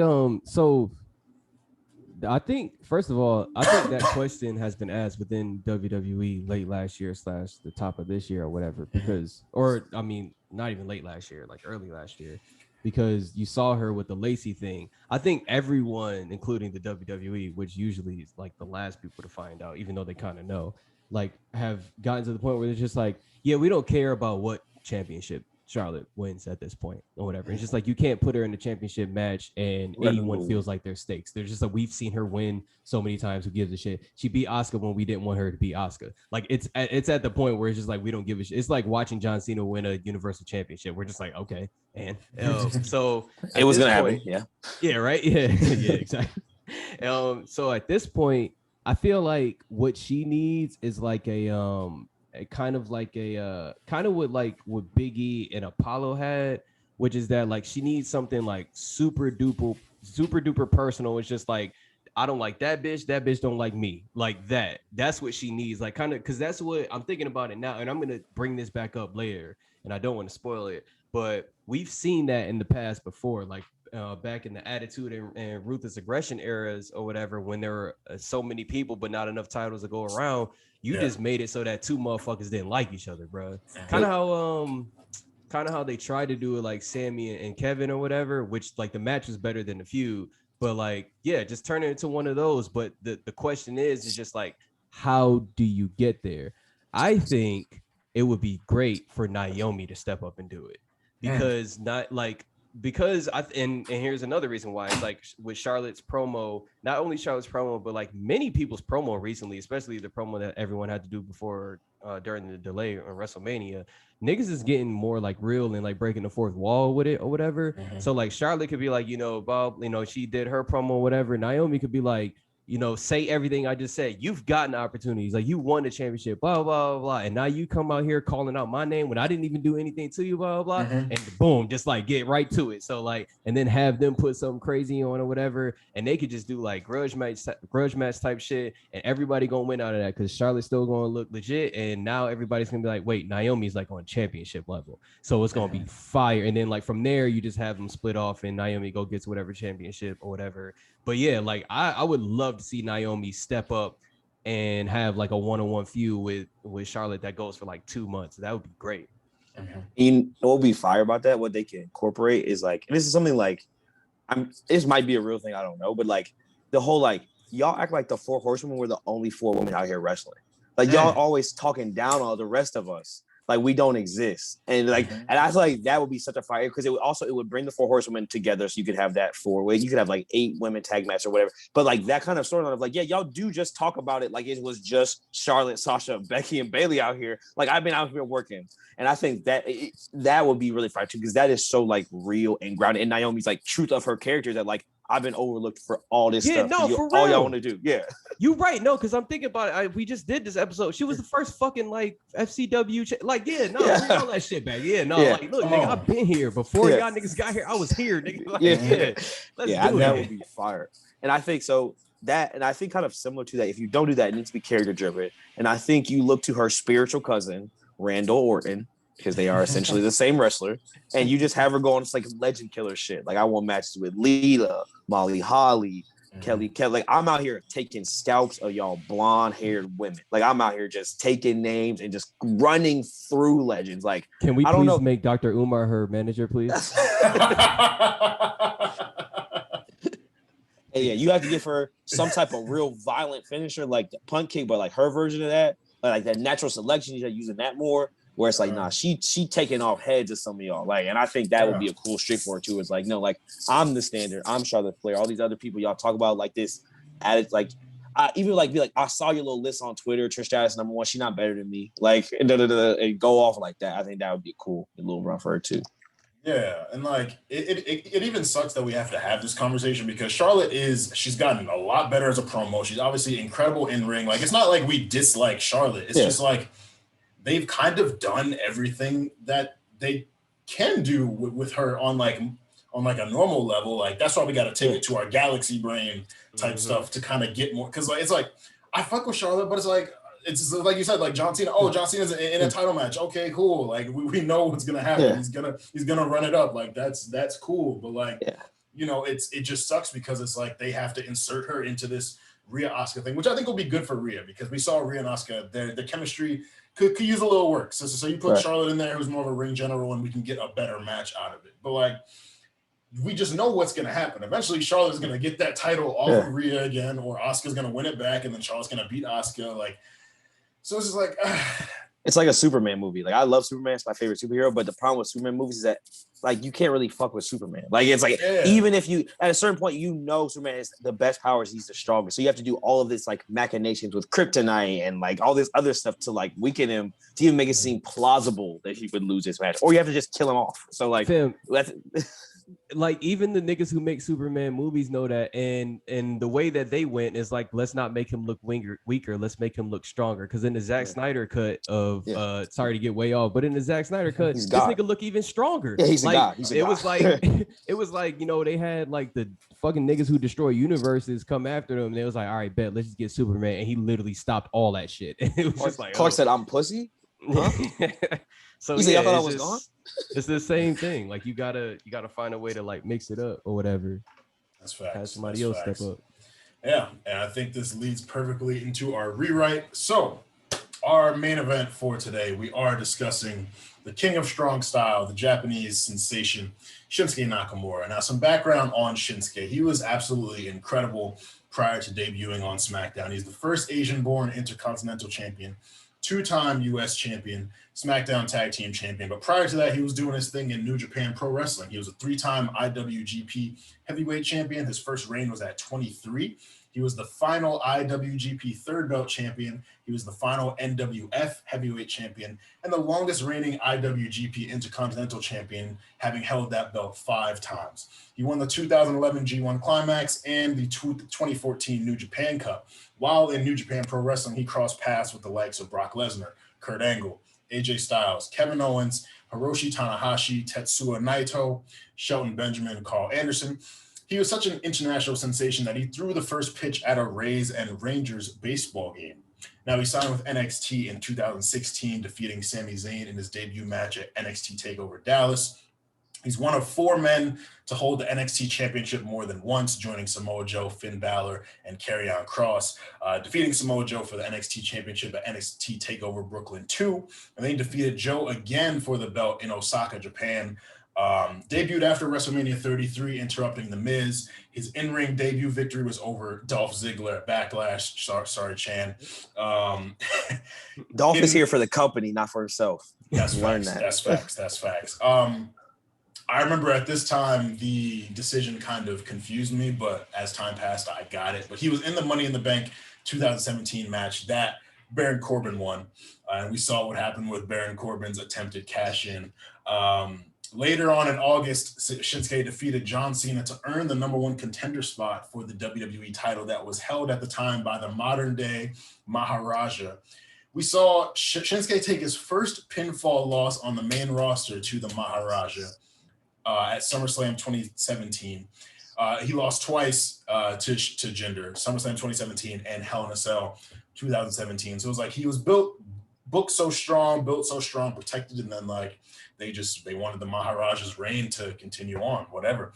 I think, first of all, I think that question has been asked within WWE late last year / the top of this year or whatever, because, or I mean, not even late last year, like early last year, because you saw her with the Lacey thing. I think everyone, including the WWE, which usually is like the last people to find out, even though they kind of know, like have gotten to the point where they're just like, yeah, we don't care about what championship Charlotte wins at this point or whatever. It's just like you can't put her in the championship match and anyone feels like there's stakes. They're just like, we've seen her win so many times. Who gives a shit? She beat Asuka when we didn't want her to beat Asuka. Like it's at the point where it's just like we don't give a shit. It's like watching John Cena win a Universal Championship. We're just like, okay, and so it was gonna happen. Yeah, right. Yeah, yeah, exactly. So at this point, I feel like what she needs is like a kind of what Big E and Apollo had, which is that like she needs something like super duper personal. It's just like, I don't like that bitch don't like me, like that. That's what she needs, like kind of, because that's what I'm thinking about it now, and I'm gonna bring this back up later, and I don't want to spoil it, but we've seen that in the past before, like back in the Attitude and Ruthless Aggression eras or whatever, when there were so many people but not enough titles to go around. You just made it so that two motherfuckers didn't like each other, bro. Kind of how they tried to do it, like Sammy and Kevin or whatever, which like the match was better than the feud, but like, yeah, just turn it into one of those. But the question is just like, how do you get there? I think it would be great for Naomi to step up and do it, because and here's another reason why. It's like with Charlotte's promo, not only Charlotte's promo, but like many people's promo recently, especially the promo that everyone had to do before during the delay on WrestleMania, niggas is getting more like real and like breaking the fourth wall with it or whatever. So like Charlotte could be like, you know, Bob, you know, she did her promo or whatever. Naomi could be like, say everything I just said. You've gotten opportunities. Like, you won the championship, blah, blah, blah, blah. And now you come out here calling out my name when I didn't even do anything to you, blah, blah, blah. And boom, just like get right to it. So like, and then have them put something crazy on or whatever. And they could just do like grudge match type shit. And everybody going to win out of that because Charlotte's still going to look legit. And now everybody's going to be like, wait, Naomi's like on championship level. So it's going to be fire. And then like from there, you just have them split off and Naomi go gets whatever championship or whatever. But yeah, like I would love to see Naomi step up and have like a one-on-one feud with Charlotte that goes for like 2 months. That would be great. You know what would be fire about that? What they can incorporate is like, and this is something like, this might be a real thing, I don't know, but like the whole like y'all act like the 4 horsewomen were the only 4 women out here wrestling. Like y'all always talking down on the rest of us. Like we don't exist, and like, and I feel like that would be such a fire because it would bring the 4 horsewomen together, so you could have that 4-way. You could have like 8 women tag match or whatever. But like that kind of storyline of like, yeah, y'all do just talk about it like it was just Charlotte, Sasha, Becky, and Bailey out here. Like I've been out here working, and I think that that would be really fire too because that is so like real and grounded. And Naomi's like truth of her character that like I've been overlooked for all this stuff. No, for real. All y'all want to do, yeah. You right, no, because I'm thinking about it. We just did this episode. She was the first fucking like FCW, bring all that shit back. Like look, nigga, I've been here before y'all niggas got here. I was here, nigga. Like, that would be fire. And I think so. That, and I think kind of similar to that, if you don't do that, it needs to be character driven. And I think you look to her spiritual cousin, Randall Orton, because they are essentially the same wrestler, and you just have her go on like legend killer shit. Like I want matches with Lita, Molly Holly, Kelly. Like I'm out here taking scalps of y'all blonde haired women. Like I'm out here just taking names and just running through legends. Like, can we please make Dr. Umar her manager, please? Hey, yeah, you have to give her some type of real violent finisher, like the punt kick, but like her version of that, like that natural selection. You're using that more. Where it's like, nah, she taking off heads of some of y'all. Like, and I think that would be a cool streak for her too. It's like, no, like I'm the standard. I'm Charlotte Flair. All these other people y'all talk about like this, added like, I even like be like, I saw your little list on Twitter. Trish Stratus #1. She's not better than me. Like, and go off like that. I think that would be cool. A little run for her too. Yeah, and like it even sucks that we have to have this conversation because Charlotte she's gotten a lot better as a promo. She's obviously incredible in ring. Like it's not like we dislike Charlotte. It's just like they've kind of done everything that they can do with her on like a normal level. Like that's why we got to take it to our galaxy brain type stuff to kind of get more. Because like it's like I fuck with Charlotte, but it's like you said, like John Cena. Oh, John Cena's in a title match. Okay, cool. Like we know what's gonna happen. He's gonna run it up. Like that's cool. But like it just sucks because it's like they have to insert her into this Rhea Asuka thing, which I think will be good for Rhea because we saw Rhea and Asuka, their chemistry could use a little work. So you put Charlotte in there, who's more of a ring general, and we can get a better match out of it. But like, we just know what's going to happen. Eventually, Charlotte's going to get that title off of Rhea again, or Asuka's going to win it back, and then Charlotte's going to beat Asuka. Like, so it's just like, it's like a Superman movie. Like I love Superman; it's my favorite superhero. But the problem with Superman movies is that like you can't really fuck with Superman. Like it's like even if you at a certain point Superman is the best powers, he's the strongest. So you have to do all of this like machinations with kryptonite and like all this other stuff to like weaken him to even make it seem plausible that he would lose this match, or you have to just kill him off. So like, like even the niggas who make Superman movies know that, and the way that they went is like, let's not make him look weaker, let's make him look stronger. Because in the Zack Snyder cut of sorry to get way off, but in the Zack Snyder cut, this nigga look even stronger. Yeah, he's like, a god. He's a god. It was like they had like the fucking niggas who destroy universes come after them. And they was like, all right, bet, let's just get Superman, and he literally stopped all that shit. It was just like Clark said, "I'm pussy." Huh? So yeah, I thought I was gone. It's the same thing. Like you gotta find a way to like mix it up or whatever. That's facts. Have somebody else step up. Yeah, and I think this leads perfectly into our rewrite. So, our main event for today, we are discussing the King of Strong Style, the Japanese sensation, Shinsuke Nakamura. Now, some background on Shinsuke. He was absolutely incredible prior to debuting on SmackDown. He's the first Asian-born Intercontinental Champion, 2-time U.S. champion, SmackDown Tag Team Champion. But prior to that, he was doing his thing in New Japan Pro Wrestling. He was a 3-time IWGP Heavyweight Champion. His first reign was at 23. He was the final IWGP third belt champion. He was the final NWF heavyweight champion and the longest reigning IWGP Intercontinental champion, having held that belt 5 times. He won the 2011 G1 Climax and the 2014 New Japan Cup. While in New Japan Pro Wrestling, he crossed paths with the likes of Brock Lesnar, Kurt Angle, AJ Styles, Kevin Owens, Hiroshi Tanahashi, Tetsuya Naito, Shelton Benjamin, Carl Anderson. He was such an international sensation that he threw the first pitch at a Rays and Rangers baseball game. Now, he signed with NXT in 2016, defeating Sami Zayn in his debut match at NXT TakeOver Dallas. He's one of 4 men to hold the NXT Championship more than once, joining Samoa Joe, Finn Balor, and Karrion Kross, defeating Samoa Joe for the NXT Championship at NXT TakeOver Brooklyn 2, and then he defeated Joe again for the belt in Osaka, Japan. Debuted after WrestleMania 33, interrupting The Miz. His in-ring debut victory was over Dolph Ziggler at Backlash. Sorry, Chan. Dolph is here for the company, not for himself. That's facts. That's facts. I remember at this time, the decision kind of confused me, but as time passed, I got it. But he was in the Money in the Bank 2017 match that Baron Corbin won. And we saw what happened with Baron Corbin's attempted cash-in. Later on in August, Shinsuke defeated John Cena to earn the #1 contender spot for the WWE title that was held at the time by the modern-day Maharaja. We saw Shinsuke take his first pinfall loss on the main roster to the Maharaja at SummerSlam 2017. He lost twice to Jinder, SummerSlam 2017 and Hell in a Cell 2017. So it was like he was booked so strong, protected, and then like they wanted the Maharaja's reign to continue on, whatever.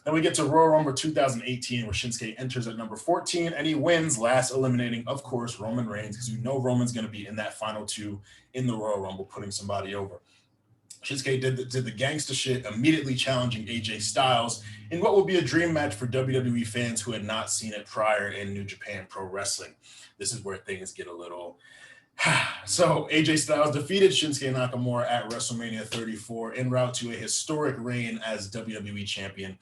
Then we get to Royal Rumble 2018, where Shinsuke enters at number 14, and he wins, last eliminating, of course, Roman Reigns, because you know Roman's going to be in that final 2 in the Royal Rumble, putting somebody over. Shinsuke did the gangster shit, immediately challenging AJ Styles in what would be a dream match for WWE fans who had not seen it prior in New Japan Pro Wrestling. This is where things get a little... So AJ Styles defeated Shinsuke Nakamura at WrestleMania 34 en route to a historic reign as WWE champion.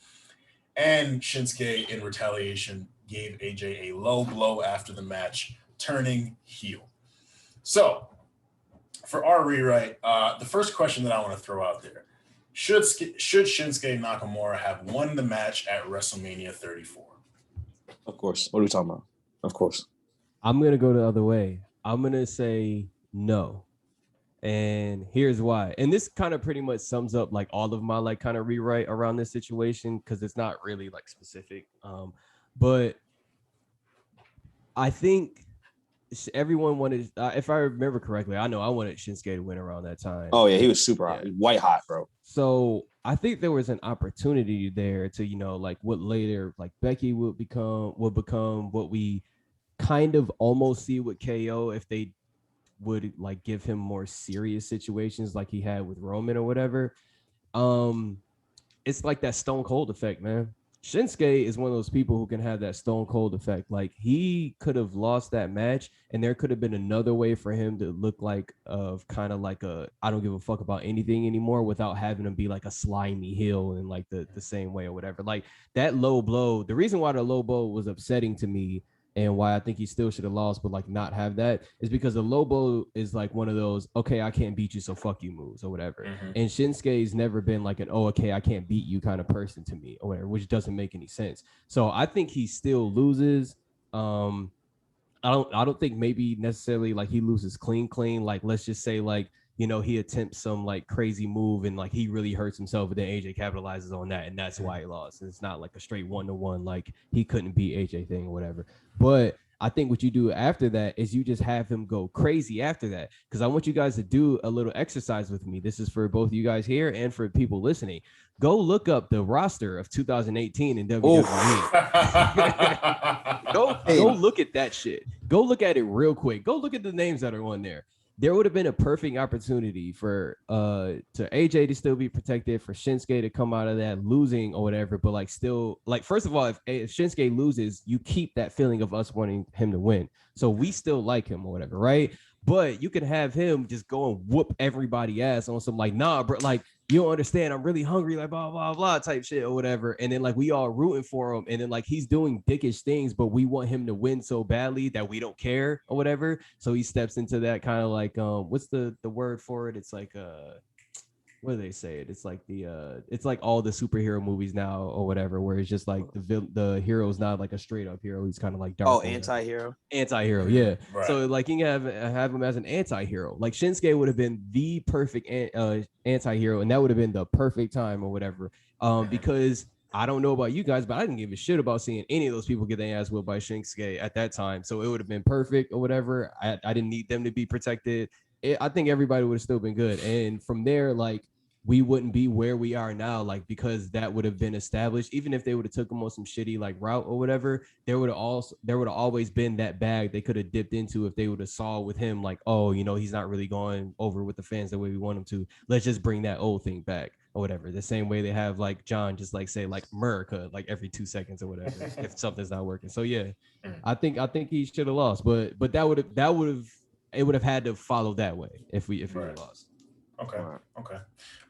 And Shinsuke, in retaliation, gave AJ a low blow after the match, turning heel. So, for our rewrite, the first question that I want to throw out there, should Shinsuke Nakamura have won the match at WrestleMania 34? Of course. What are we talking about? Of course. I'm going to go the other way. I'm going to say no. And here's why. And this kind of pretty much sums up like all of my like kind of rewrite around this situation, because it's not really like specific. But I think everyone wanted, if I remember correctly, I know I wanted Shinsuke to win around that time. Oh yeah, he was super hot, white hot, bro. So I think there was an opportunity there to, you know, like what later like Becky would become what we kind of almost see with KO if they would like give him more serious situations like he had with Roman or whatever. It's like that Stone Cold effect, man. Shinsuke is one of those people who can have that Stone Cold effect. Like he could have lost that match and there could have been another way for him to look like kind of like a I don't give a fuck about anything anymore without having to be like a slimy heel in like the same way or whatever. Like that low blow, the reason why the low blow was upsetting to me and why I think he still should have lost, but like not have that is because the low blow is like one of those, okay, I can't beat you, so fuck you moves or whatever. Mm-hmm. And Shinsuke's never been like an, oh, okay, I can't beat you kind of person to me or whatever, which doesn't make any sense. So I think he still loses. I don't think maybe necessarily like he loses clean. Like, let's just say like, you know, he attempts some like crazy move and like he really hurts himself, but then AJ capitalizes on that and that's why he lost. And it's not like a straight 1-to-1, like he couldn't beat AJ thing or whatever. But I think what you do after that is you just have him go crazy after that. Because I want you guys to do a little exercise with me. This is for both you guys here and for people listening. Go look up the roster of 2018 in WWE. Go look at that shit. Go look at it real quick. Go look at the names that are on there. There would have been a perfect opportunity for to AJ to still be protected, for Shinsuke to come out of that losing or whatever, but like still like first of all, if Shinsuke loses, you keep that feeling of us wanting him to win. So we still like him or whatever, right? But you could have him just go and whoop everybody ass on some like, nah, bro, like you don't understand. I'm really hungry, like blah blah blah type shit or whatever. And then like we all rooting for him, and then like he's doing dickish things, but we want him to win so badly that we don't care or whatever. So he steps into that kind of like what's the word for it? It's like what do they say it? It's like it's like all the superhero movies now or whatever, where it's just like the hero's not like a straight up hero. He's kind of like dark. Oh, anti-hero. Yeah. Right. So like you can have him as an anti-hero. Like Shinsuke would have been the perfect anti-hero, and that would have been the perfect time or whatever. Because I don't know about you guys, but I didn't give a shit about seeing any of those people get their ass whipped by Shinsuke at that time. So it would have been perfect or whatever. I didn't need them to be protected. I think everybody would have still been good. And from there, like, we wouldn't be where we are now, like, because that would have been established. Even if they would have took them on some shitty like route or whatever, there would have always been that bag they could have dipped into if they would have saw with him like, oh, you know, he's not really going over with the fans the way we want him to. Let's just bring that old thing back or whatever. The same way they have like John just like say like America like every 2 seconds or whatever if something's not working. So yeah, I think he should have lost, but it would have had to follow that way if we lost. Okay.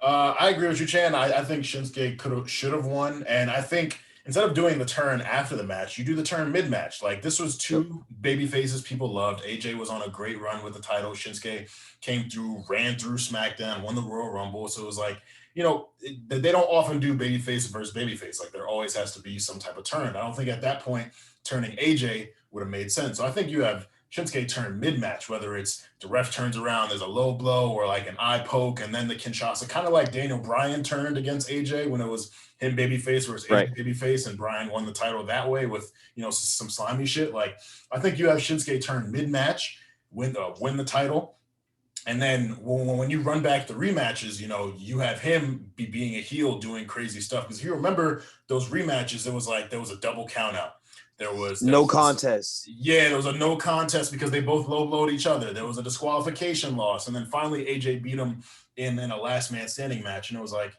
I agree with you, Chan. I think Shinsuke should have won, and I think instead of doing the turn after the match, you do the turn mid-match. Like, this was two baby faces people loved. AJ was on a great run with the title. Shinsuke came through, ran through SmackDown, won the Royal Rumble. So it was like, you know, they don't often do babyface versus babyface. Like, there always has to be some type of turn. I don't think at that point turning AJ would have made sense. So I think you have Shinsuke turn mid-match, whether it's the ref turns around, there's a low blow or like an eye poke, and then the Kinshasa, kind of like Daniel Bryan turned against AJ when it was him babyface versus AJ babyface, and Bryan won the title that way with, you know, some slimy shit. Like, I think you have Shinsuke turn mid-match, win the title, and then when you run back the rematches, you know, you have him being a heel doing crazy stuff. Because if you remember those rematches, there was a double count out. There was no contest. Yeah, there was a no contest because they both low-blowed each other. There was a disqualification loss. And then finally AJ beat him in a last man standing match. And it was like,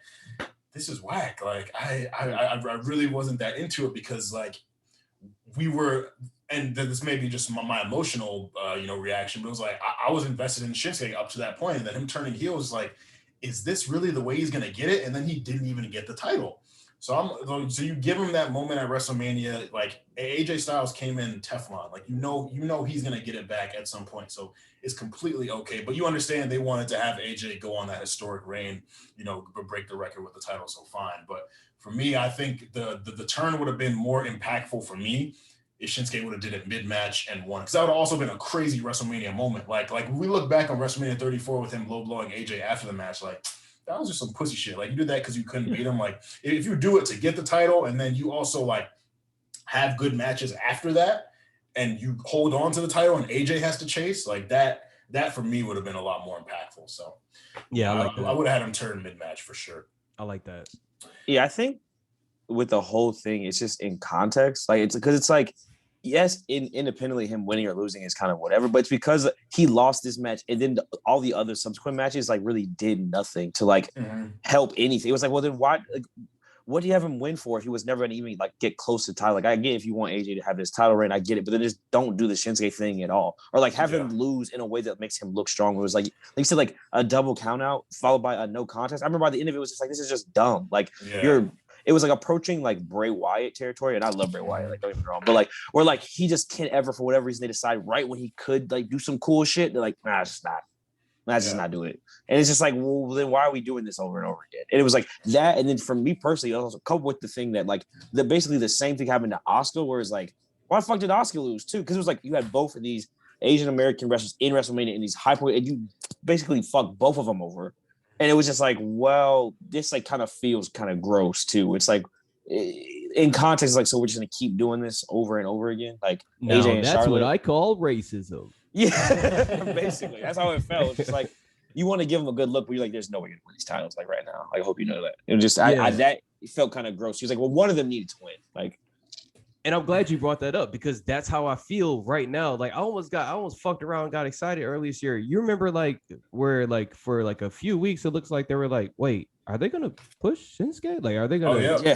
this is whack. Like, I really wasn't that into it because, like, we were, and this may be just my emotional, reaction, but it was like, I was invested in Shinsuke up to that point. And then him turning heel was like, is this really the way he's going to get it? And then he didn't even get the title. So you give him that moment at WrestleMania, like AJ Styles came in Teflon, like you know he's gonna get it back at some point, so it's completely okay. But you understand they wanted to have AJ go on that historic reign, you know, break the record with the title, so fine. But for me, I think the turn would have been more impactful for me if Shinsuke would have did it mid-match and won, because that would have also been a crazy WrestleMania moment. Like we look back on WrestleMania 34 with him low blowing AJ after the match, like, that was just some pussy shit. Like, you did that because you couldn't beat him. Like, if you do it to get the title and then you also like have good matches after that and you hold on to the title and AJ has to chase, like that for me would have been a lot more impactful. So yeah, I would have had him turn mid-match for sure. I like that. Yeah, I think with the whole thing, it's just in context. Like, it's because it's like, yes, independently, him winning or losing is kind of whatever, but it's because he lost this match, and then all the other subsequent matches like really did nothing to like help anything. It was like, well, then why? Like, what do you have him win for if he was never going to even like get close to title? Like, I get if you want AJ to have this title reign, I get it, but then just don't do the Shinsuke thing at all, or like have him lose in a way that makes him look strong. It was like you said, like a double count out followed by a no contest. I remember by the end of it was just like, this is just dumb. Like it was like approaching like Bray Wyatt territory, and I love Bray Wyatt, like don't get me wrong, but like where like he just can't ever, for whatever reason, they decide right when he could like do some cool shit, they're like, nah, it's just not. Let's just not do it. And it's just like, well, then why are we doing this over and over again? And it was like that. And then for me personally, also coupled with the thing that like basically the same thing happened to Asuka, where it's like, why the fuck did Asuka lose too? Because it was like you had both of these Asian American wrestlers in WrestleMania in these high point, and you basically fucked both of them over. And it was just like, well, this like kind of feels kind of gross too. It's like in context, like, so we're just gonna keep doing this over and over again. Like now, AJ and that's Charlotte. What I call racism. Yeah, basically, that's how it felt. It's just like you want to give them a good look, but you're like, there's no way to win these titles like right now. Like, I hope you know that. It was just that felt kind of gross. He was like, well, one of them needed to win. Like, and I'm glad you brought that up because that's how I feel right now. Like I almost fucked around, got excited earlier this year. You remember like where like for like a few weeks it looks like they were like, wait, are they gonna push Shinsuke? Like, are they gonna? Oh yeah.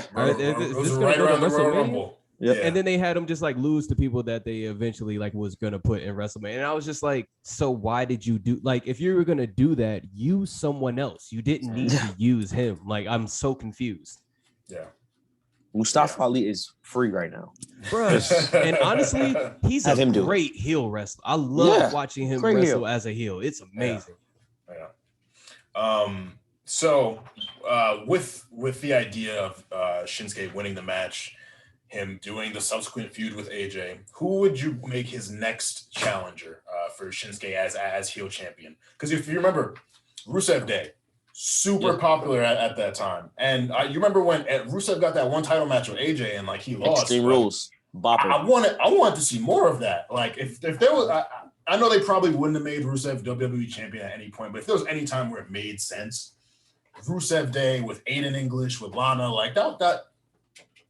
Is this gonna right go around to the Royal WrestleMania? Rumble. Yep. And then they had him just like lose to people that they eventually like was gonna put in WrestleMania. And I was just like, so why did you do like if you were gonna do that, use someone else. You didn't need to use him. Like I'm so confused. Yeah. Mustafa Ali is free right now. Bruh. And honestly, he's a great heel wrestler. I love watching him wrestle as a heel. It's amazing. So with the idea of Shinsuke winning the match, him doing the subsequent feud with AJ, who would you make his next challenger for Shinsuke as heel champion? Because if you remember, Rusev Day, super popular at that time. And you remember when Rusev got that one title match with AJ and like he lost. Extreme Rules. I wanted to see more of that. Like if there was, I know they probably wouldn't have made Rusev WWE champion at any point, but if there was any time where it made sense, Rusev Day with Aiden English with Lana, like that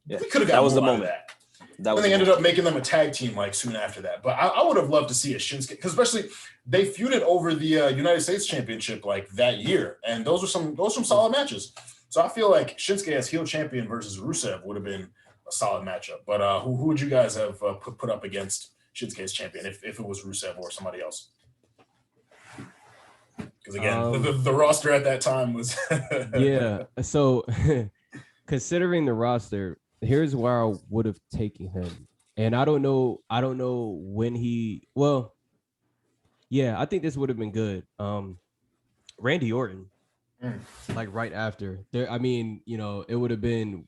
we could have got more out of that. Then they ended up making them a tag team like soon after that. But I would have loved to see a Shinsuke, because especially they feuded over the United States Championship like that year, and those were some solid matches. So I feel like Shinsuke as heel champion versus Rusev would have been a solid matchup. But who would you guys have put up against Shinsuke as champion if it was Rusev or somebody else? Because again, the roster at that time was So considering the roster, here's where I would have taken him. And I don't know when he I think this would have been good. Randy Orton. Like right after. There, I mean, it would have been,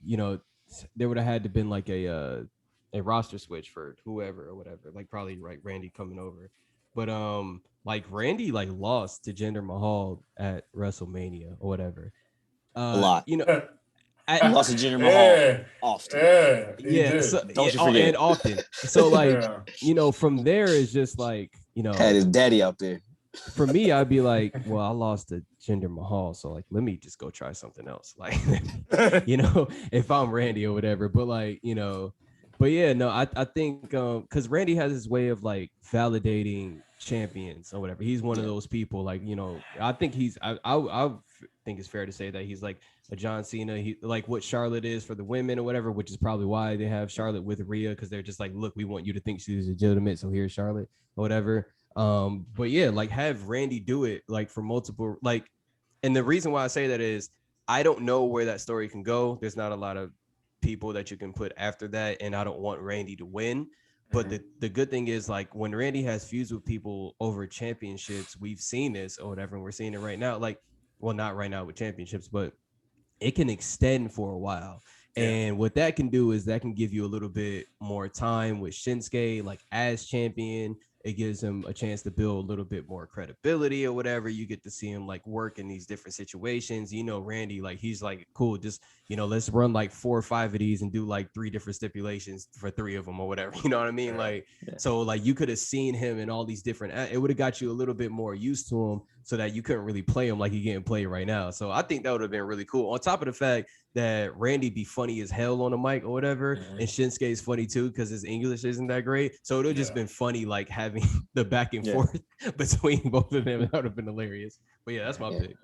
there would have had to been like a roster switch for whoever or whatever. Like probably Randy coming over. But like Randy like lost to Jinder Mahal at WrestleMania or whatever. A lot. He lost to Jinder Mahal often. Don't you forget. And often. So like, from there is just like, had his daddy out there. For me, I'd be like, well, I lost to Jinder Mahal, so like, let me just go try something else. Like, if I'm Randy or whatever. But like, but yeah, no, I think because Randy has his way of like validating champions or whatever. He's one of those people. Like, I think I think it's fair to say that he's like a John Cena. He like what Charlotte is for the women or whatever, which is probably why they have Charlotte with Rhea, because they're just like, look, we want you to think she's legitimate, so here's Charlotte or whatever. But yeah, like have Randy do it like for multiple like, and the reason why I say that is I don't know where that story can go. There's not a lot of people that you can put after that, and I don't want Randy to win. But the good thing is like when Randy has feuds with people over championships, we've seen this or whatever, and we're seeing it right now. Like, well, not right now with championships, but it can extend for a while. And what that can do is that can give you a little bit more time with Shinsuke, like as champion. It gives him a chance to build a little bit more credibility or whatever. You get to see him like work in these different situations. Randy, like he's like, cool, just, let's run like 4 or 5 of these and do like 3 different stipulations for 3 of them or whatever. You know what I mean? So like you could have seen him in all these different, it would have got you a little bit more used to him so that you couldn't really play him like you're getting played right now. So I think that would have been really cool. On top of the fact that Randy be funny as hell on the mic or whatever, and Shinsuke is funny too because his English isn't that great. So it would have just been funny like having the back and forth between both of them. That would have been hilarious. But yeah, that's my pick.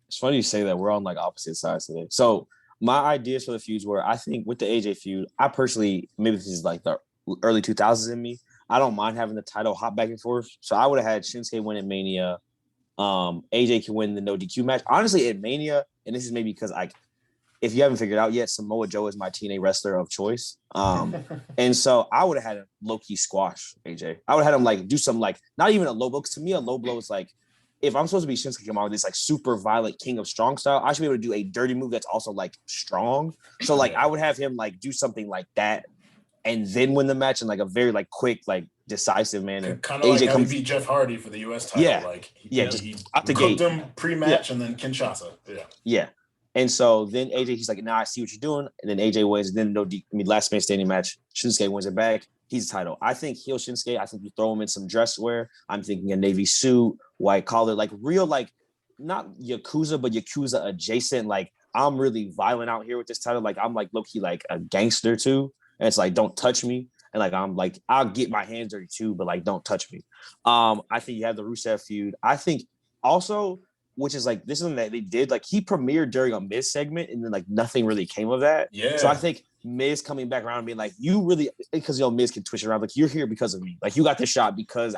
It's funny you say that. We're on like opposite sides today. So my ideas for the feuds were, I think with the AJ feud, I personally, maybe this is like the early 2000s in me, I don't mind having the title hop back and forth. So I would have had Shinsuke win at Mania. AJ can win the no DQ match. Honestly, at Mania, and this is maybe because if you haven't figured out yet, Samoa Joe is my TNA wrestler of choice. And so I would have had a low-key squash AJ. I would have had him like do some like, not even a low blow, because to me a low blow is like, if I'm supposed to be Shinsuke Kamara with this like super violent King of Strong style, I should be able to do a dirty move that's also like strong. So like I would have him like do something like that and then win the match in like a very like quick, like decisive manner. Kind of like how he beat Jeff Hardy for the US title. He cooked him pre-match and then Kinshasa. Yeah. And so then AJ, he's like, nah, I see what you're doing. And then AJ wins. And then last man standing match, Shinsuke wins it back. He's the title. I think heel Shinsuke, I think you throw him in some dress wear. I'm thinking a navy suit, white collar, like real, like not Yakuza, but Yakuza adjacent. Like I'm really violent out here with this title. Like I'm like low-key like a gangster too. And it's like, don't touch me. And like, I'm like, I'll get my hands dirty too, but like, don't touch me. I think you have the Rusev feud. I think also, which is like, this is something that they did, like he premiered during a Miz segment and then like nothing really came of that. Yeah. So I think Miz coming back around and being like, you really, because Miz can twitch around, like, you're here because of me. Like, you got this shot because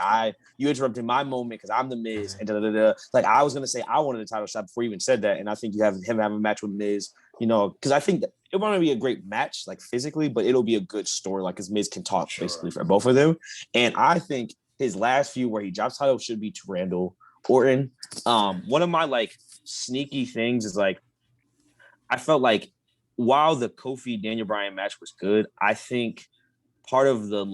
you interrupted my moment because I'm the Miz. And like, I was gonna say I wanted a title shot before you even said that, and I think you have him have a match with Miz. Because I think that it won't be a great match, like physically, but it'll be a good story, like, because Miz can talk basically for both of them. And I think his last few where he drops title should be to Randall Orton. One of my like sneaky things is like, I felt like while the Kofi Daniel Bryan match was good, I think part of the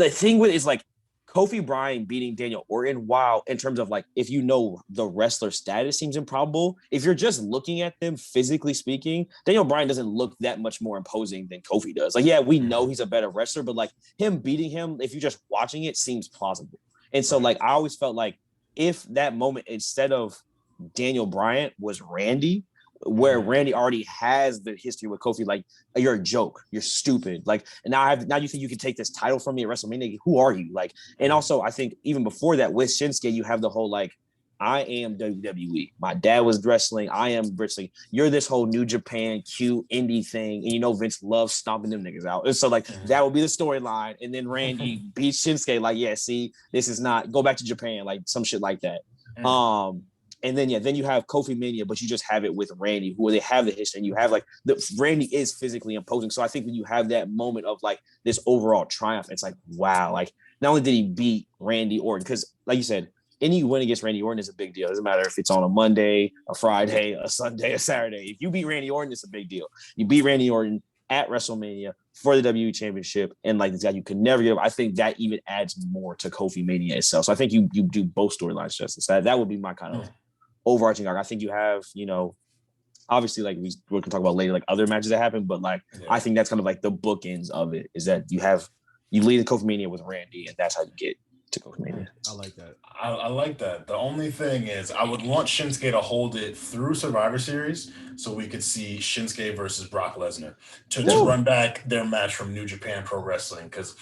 thing with is like Kofi Bryan beating Daniel Orton, while in terms of like, if the wrestler status seems improbable, if you're just looking at them physically speaking, Daniel Bryan doesn't look that much more imposing than Kofi does. Like, yeah, we know he's a better wrestler, but like him beating him, if you're just watching it, seems plausible. And so like, I always felt like if that moment, instead of Daniel Bryan, was Randy, where Randy already has the history with Kofi, like, you're a joke, you're stupid. Like, and now you think you can take this title from me at WrestleMania? Who are you? Like, and also I think even before that with Shinsuke, you have the whole like, I am WWE. My dad was wrestling. I am wrestling. You're this whole New Japan cute indie thing, and Vince loves stomping them niggas out. And so like that would be the storyline. And then Randy beats Shinsuke. Like, yeah, see, this is not go back to Japan, like some shit like that. And then you have Kofi Mania, but you just have it with Randy, who they have the history, and you have like Randy is physically imposing. So I think when you have that moment of like this overall triumph, it's like, wow, like not only did he beat Randy Orton, because like you said, any win against Randy Orton is a big deal. It doesn't matter if it's on a Monday, a Friday, a Sunday, a Saturday. If you beat Randy Orton, it's a big deal. You beat Randy Orton at WrestleMania for the WWE Championship, and like this guy you can never give. I think that even adds more to Kofi Mania itself. So I think you do both storylines justice. That would be my kind of overarching arc. I think you have, obviously, like we're gonna talk about later, like other matches that happen, but like I think that's kind of like the bookends of it, is that you lead in Kofi Mania with Randy, and that's how you get to Kofi Mania. I like that. I like that. The only thing is, I would want Shinsuke to hold it through Survivor Series so we could see Shinsuke versus Brock Lesnar to run back their match from New Japan Pro Wrestling, because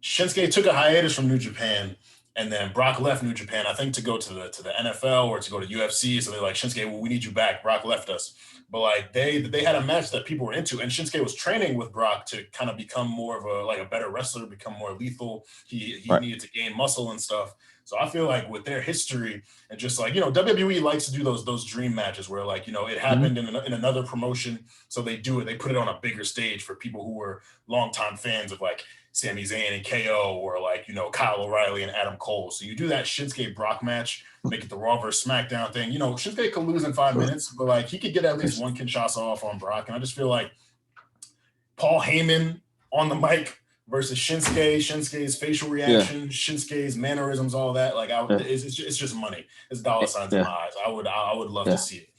Shinsuke took a hiatus from New Japan. And then Brock left New Japan, I think, to go to the NFL or to go to UFC. So they're like, Shinsuke, well, we need you back. Brock left us. But like they had a match that people were into, and Shinsuke was training with Brock to kind of become more of a better wrestler, become more lethal. He needed to gain muscle and stuff. So I feel like with their history and just like, WWE likes to do those dream matches where like, it happened in another promotion. So they do it. They put it on a bigger stage for people who were longtime fans of like Sami Zayn and KO, or like, Kyle O'Reilly and Adam Cole. So you do that Shinsuke Brock match, make it the Raw versus SmackDown thing. Shinsuke could lose in 5 minutes, but like he could get at least one Kinshasa off on Brock. And I just feel like Paul Heyman on the mic versus Shinsuke's facial reaction, Shinsuke's mannerisms, all that. Like it's just money. It's dollar signs in my eyes. I would love to see it.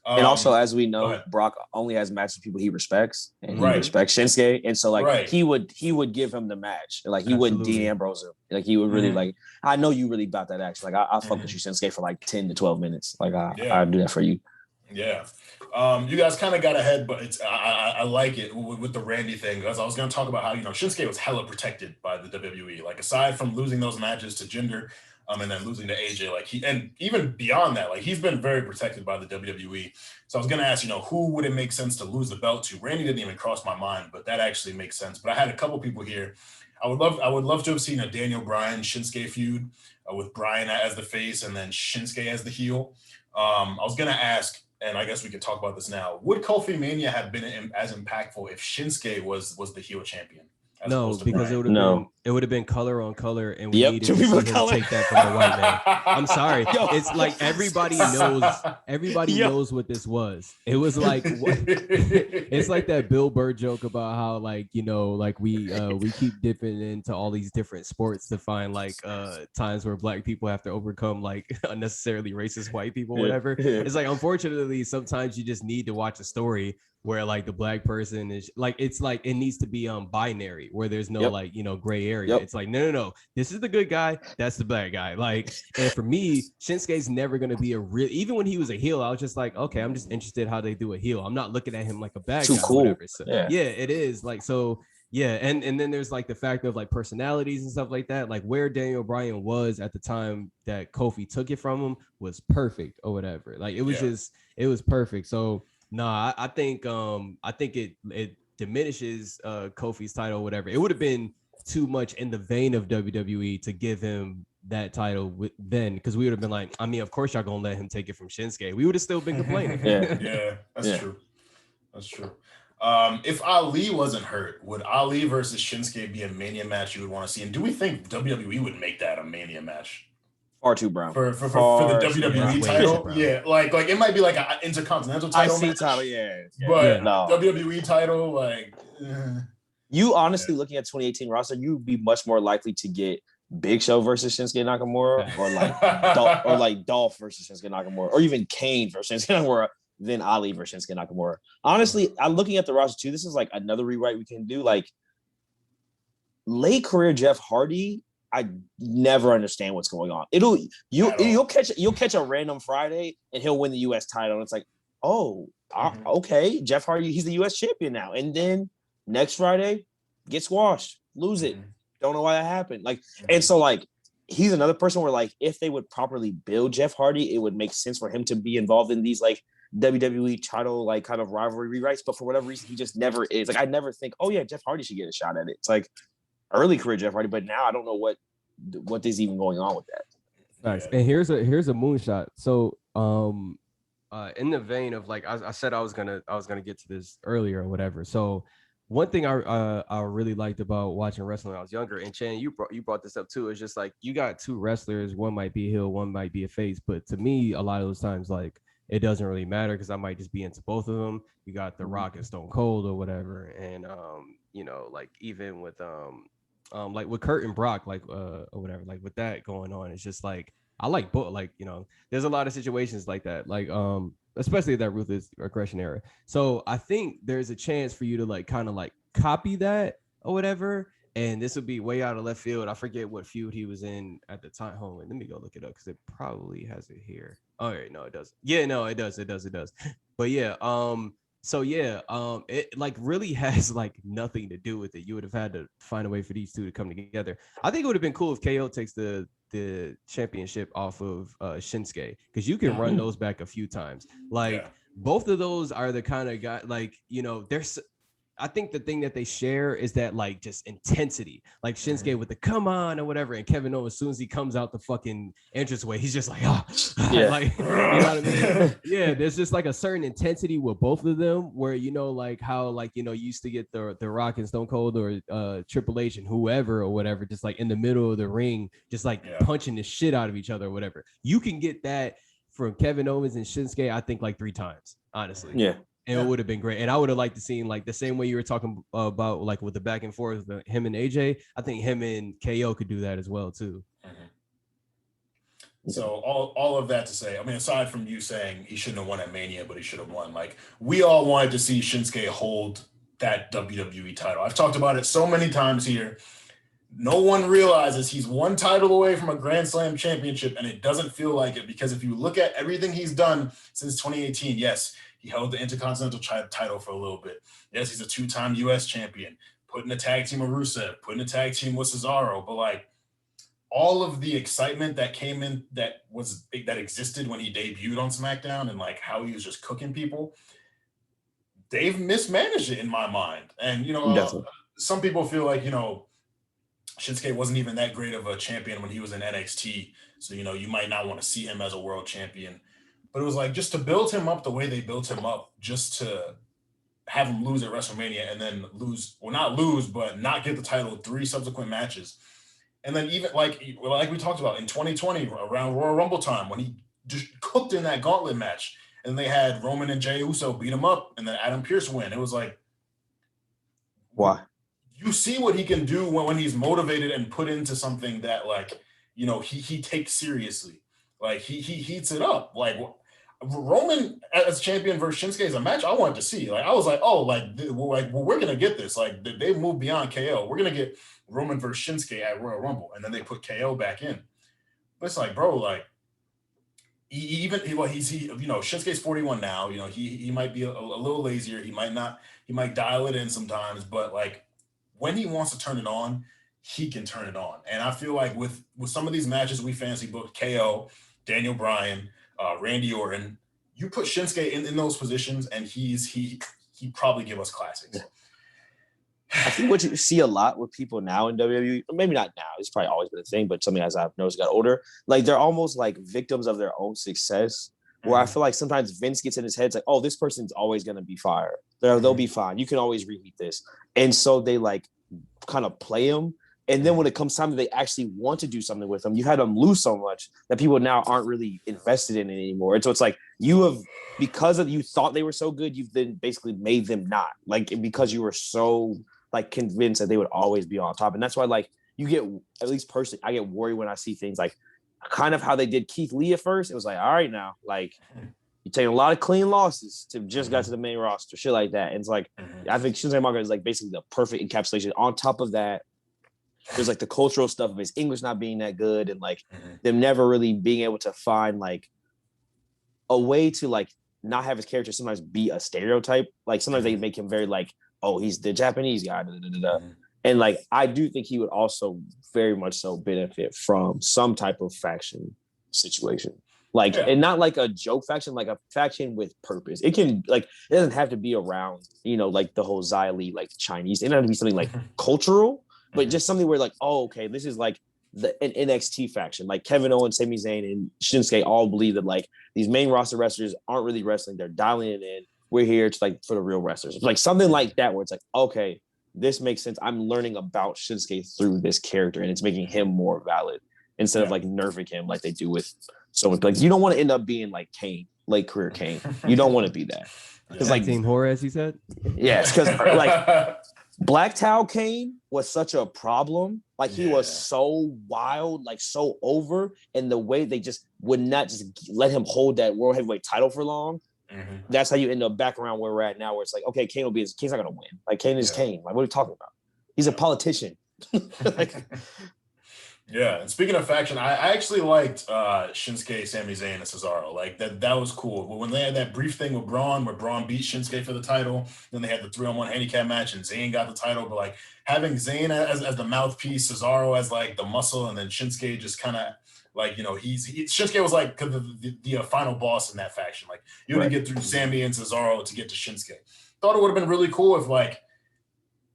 And also, as we know, Brock only has matches with people he respects, and he respects Shinsuke, and so like he would give him the match, like he wouldn't Dean Ambrose him, like he would really like. I know you really about that action, like I fuck with you Shinsuke for like 10 to 12 minutes, like I do that for you. Yeah, you guys kind of got ahead, but I like it with the Randy thing, because I was going to talk about how Shinsuke was hella protected by the WWE, like aside from losing those matches to Jinder. And then losing to AJ, like and even beyond that, like he's been very protected by the WWE. So I was gonna ask, who would it make sense to lose the belt to? Randy didn't even cross my mind, but that actually makes sense. But I had a couple people here. I would love to have seen a Daniel Bryan Shinsuke feud with Bryan as the face and then Shinsuke as the heel. I was gonna ask, and I guess we could talk about this now. Would Kofi Mania have been as impactful if Shinsuke was the heel champion? No, because it would have been color on color, and we needed to take that from the white man. I'm sorry. It's like everybody knows what this was. It was like it's like that Bill Burr joke about how like we keep dipping into all these different sports to find like times where black people have to overcome like unnecessarily racist white people, whatever. It's like, unfortunately, sometimes you just need to watch a story where like the black person is like, it's like it needs to be binary, where there's no like gray area. It's like no, this is the good guy, that's the bad guy. Like, and for me, Shinsuke's never gonna be a real. Even when he was a heel, I was just like, okay, I'm just interested how they do a heel. I'm not looking at him like a bad guy. Cool. Or whatever. So, yeah, it is like so. Yeah, and then there's like the fact of like personalities and stuff like that. Like where Daniel Bryan was at the time that Kofi took it from him was perfect or whatever. Like it was it was perfect. So No, I think it diminishes Kofi's title, whatever. It would have been too much in the vein of WWE to give him that title then, because we would have been like, I mean, of course y'all gonna let him take it from Shinsuke. We would have still been complaining. Yeah, that's true. That's true. If Ali wasn't hurt, would Ali versus Shinsuke be a Mania match you would want to see? And do we think WWE would make that a Mania match? Far too brown. For the WWE title? Yeah, like it might be like an Intercontinental title match. title, yeah. But WWE title, like... You honestly, looking at 2018 roster, you'd be much more likely to get Big Show versus Shinsuke Nakamura, or like Dolph versus Shinsuke Nakamura, or even Kane versus Shinsuke Nakamura than Ali versus Shinsuke Nakamura. Honestly, I'm looking at the roster too. This is like another rewrite we can do. Like late career Jeff Hardy, I never understand what's going on. You'll catch a random Friday and he'll win the US title, and it's like, okay, Jeff Hardy, he's the US champion now, and then next Friday, get squashed, lose it. Don't know why that happened. Like, and so like he's another person where like if they would properly build Jeff Hardy, it would make sense for him to be involved in these like WWE title like kind of rivalry rewrites. But for whatever reason, he just never is. Like I never think, oh yeah, Jeff Hardy should get a shot at it. It's like early career Jeff Hardy, but now I don't know what is even going on with that. Nice. And here's a moonshot. So in the vein of like I said I was gonna get to this earlier or whatever. So one thing I really liked about watching wrestling when I was younger, and Chan, you brought this up too, is just like you got two wrestlers, one might be a heel, one might be a face, but to me, a lot of those times, like it doesn't really matter because I might just be into both of them. You got The Rock and Stone Cold or whatever, and you know, like even with like with Kurt and Brock, like or whatever, like with that going on, it's just like I like both, like, you know, there's a lot of situations like that, like especially that ruthless aggression era. So I think there's a chance for you to like kind of like copy that or whatever. And this would be way out of left field. I forget what feud he was in at the time. Hold on, let me go look it up because it probably has it here. All right, no, it does. Yeah, no, it does. But yeah, so yeah, it like really has like nothing to do with it. You would have had to find a way for these two to come together. I think it would have been cool if KO takes the championship off of Shinsuke, because you can run those back a few times. Like both of those are the kind of guy, like, you know, there's, I think the thing that they share is that like just intensity, like Shinsuke with the come on or whatever, and Kevin Owens, as soon as he comes out the fucking entranceway, he's just like, like, you know what I mean? Yeah, there's just like a certain intensity with both of them where, you know, like how, like, you know, you used to get the Rock and Stone Cold or Triple H and whoever or whatever, just like in the middle of the ring, just like punching the shit out of each other or whatever. You can get that from Kevin Owens and Shinsuke, I think like 3 times, honestly. Yeah. And it would have been great. And I would have liked to see like the same way you were talking about, like with the back and forth with him and AJ. I think him and KO could do that as well too. So all of that to say, I mean, aside from you saying he shouldn't have won at Mania, but he should have won, like we all wanted to see Shinsuke hold that WWE title. I've talked about it so many times here. No one realizes he's one title away from a Grand Slam championship, and it doesn't feel like it, because if you look at everything he's done since 2018, yes, he held the Intercontinental title for a little bit. Yes, he's a 2-time U.S. champion, put in a tag team with Rusev, put in a tag team with Cesaro, but like all of the excitement that came in, that existed when he debuted on SmackDown, and like how he was just cooking people, they've mismanaged it in my mind. And, you know, some people feel like, you know, Shinsuke wasn't even that great of a champion when he was in NXT. So, you know, you might not want to see him as a world champion. But it was like, just to build him up the way they built him up, just to have him lose at WrestleMania and then not get the title 3 subsequent matches. And then even like we talked about in 2020 around Royal Rumble time, when he just cooked in that gauntlet match, and they had Roman and Jey Uso beat him up and then Adam Pearce win. It was like, why? You see what he can do when he's motivated and put into something that, like, you know, he takes seriously. Like he heats it up. Like Roman as champion versus Shinsuke is a match I wanted to see. Like I was like, oh, we're gonna get this. Like they moved beyond KO. We're gonna get Roman versus Shinsuke at Royal Rumble, and then they put KO back in. But it's like, bro, like he's you know, Shinsuke's 41 now. You know, he might be a little lazier. He might dial it in sometimes, but like when he wants to turn it on, he can turn it on. And I feel like with some of these matches we fancy booked, KO, Daniel Bryan, Randy Orton, you put Shinsuke in those positions, and he probably give us classics. I think what you see a lot with people now in WWE, maybe not now, it's probably always been a thing, but something as I've noticed got older, like they're almost like victims of their own success. Where I feel like sometimes Vince gets in his head, it's like, oh, this person's always gonna be fire. They'll be fine. You can always reheat this, and so they like kind of play him. And then when it comes time that they actually want to do something with them, you had them lose so much that people now aren't really invested in it anymore. And so it's like because you thought they were so good, you've then basically made them not, like, because you were so like convinced that they would always be on top. And that's why, like, you get, at least personally, I get worried when I see things like kind of how they did Keith Lee at first. It was like, all right, now, like, you're taking a lot of clean losses to just got to the main roster, shit like that. And it's like, I think Shinsuke Nakamura is like basically the perfect encapsulation. On top of that, there's like the cultural stuff of his English not being that good, and like them never really being able to find like a way to like not have his character sometimes be a stereotype. Like sometimes they make him very like, oh, he's the Japanese guy. And like, I do think he would also very much so benefit from some type of faction situation. Like, and not like a joke faction, like a faction with purpose. It can, like, it doesn't have to be around, you know, like the whole Xia Li, like Chinese. It doesn't have to be something like cultural, but just something where like, oh, okay, this is like an NXT faction. Like Kevin Owens, Sami Zayn, and Shinsuke all believe that like these main roster wrestlers aren't really wrestling. They're dialing it in. We're here to like for the real wrestlers. Like something like that where it's like, okay, this makes sense. I'm learning about Shinsuke through this character, and it's making him more valid instead of like nerfing him like they do with so much. Like, you don't want to end up being like Kane, late career Kane. You don't want to be that. Because like Team Horror, as he said. Yes, because like Black Towel Kane was such a problem. Like he was so wild, like so over, and the way they just would not just let him hold that world heavyweight title for long. That's how you end up back around where we're at now, where it's like, okay, Kane's not gonna win. Like Kane is Kane. Like, what are you talking about? He's a politician. Like, yeah, and speaking of faction, I actually liked Shinsuke, Sami Zayn, and Cesaro. Like that was cool. But when they had that brief thing with Braun, where Braun beat Shinsuke for the title, then they had the 3-on-1 handicap match, and Zayn got the title. But like having Zayn as the mouthpiece, Cesaro as like the muscle, and then Shinsuke just kind of like, you know, Shinsuke was like the final boss in that faction. Like you had to get through Sami and Cesaro to get to Shinsuke. Thought it would have been really cool if like,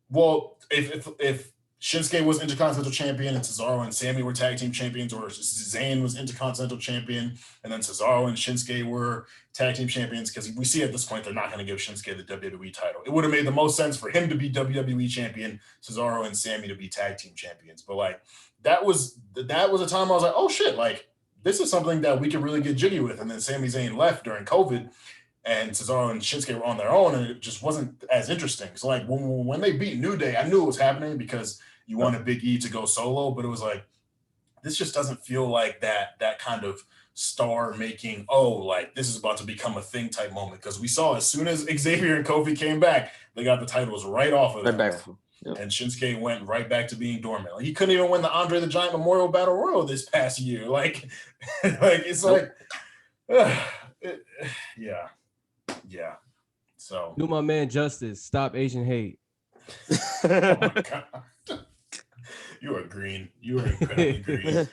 well, if Shinsuke was Intercontinental Champion and Cesaro and Sami were tag team champions, or Zayn was Intercontinental Champion and then Cesaro and Shinsuke were tag team champions, because we see at this point they're not going to give Shinsuke the WWE title. It would have made the most sense for him to be WWE champion, Cesaro and Sami to be tag team champions. But like that was a time I was like, oh shit, like this is something that we could really get jiggy with. And then Sami Zayn left during COVID, and Cesaro and Shinsuke were on their own, and it just wasn't as interesting. So like when they beat New Day, I knew it was happening because you wanted Big E to go solo, but it was like, this just doesn't feel like that kind of star making, oh, like this is about to become a thing type moment. Because we saw as soon as Xavier and Kofi came back, they got the titles right off of them. Yep. And Shinsuke went right back to being dormant. Like, he couldn't even win the Andre the Giant Memorial Battle Royal this past year. Like, it's like, yeah. So do my man justice. Stop Asian hate. Oh my God. You are green. You are incredibly green.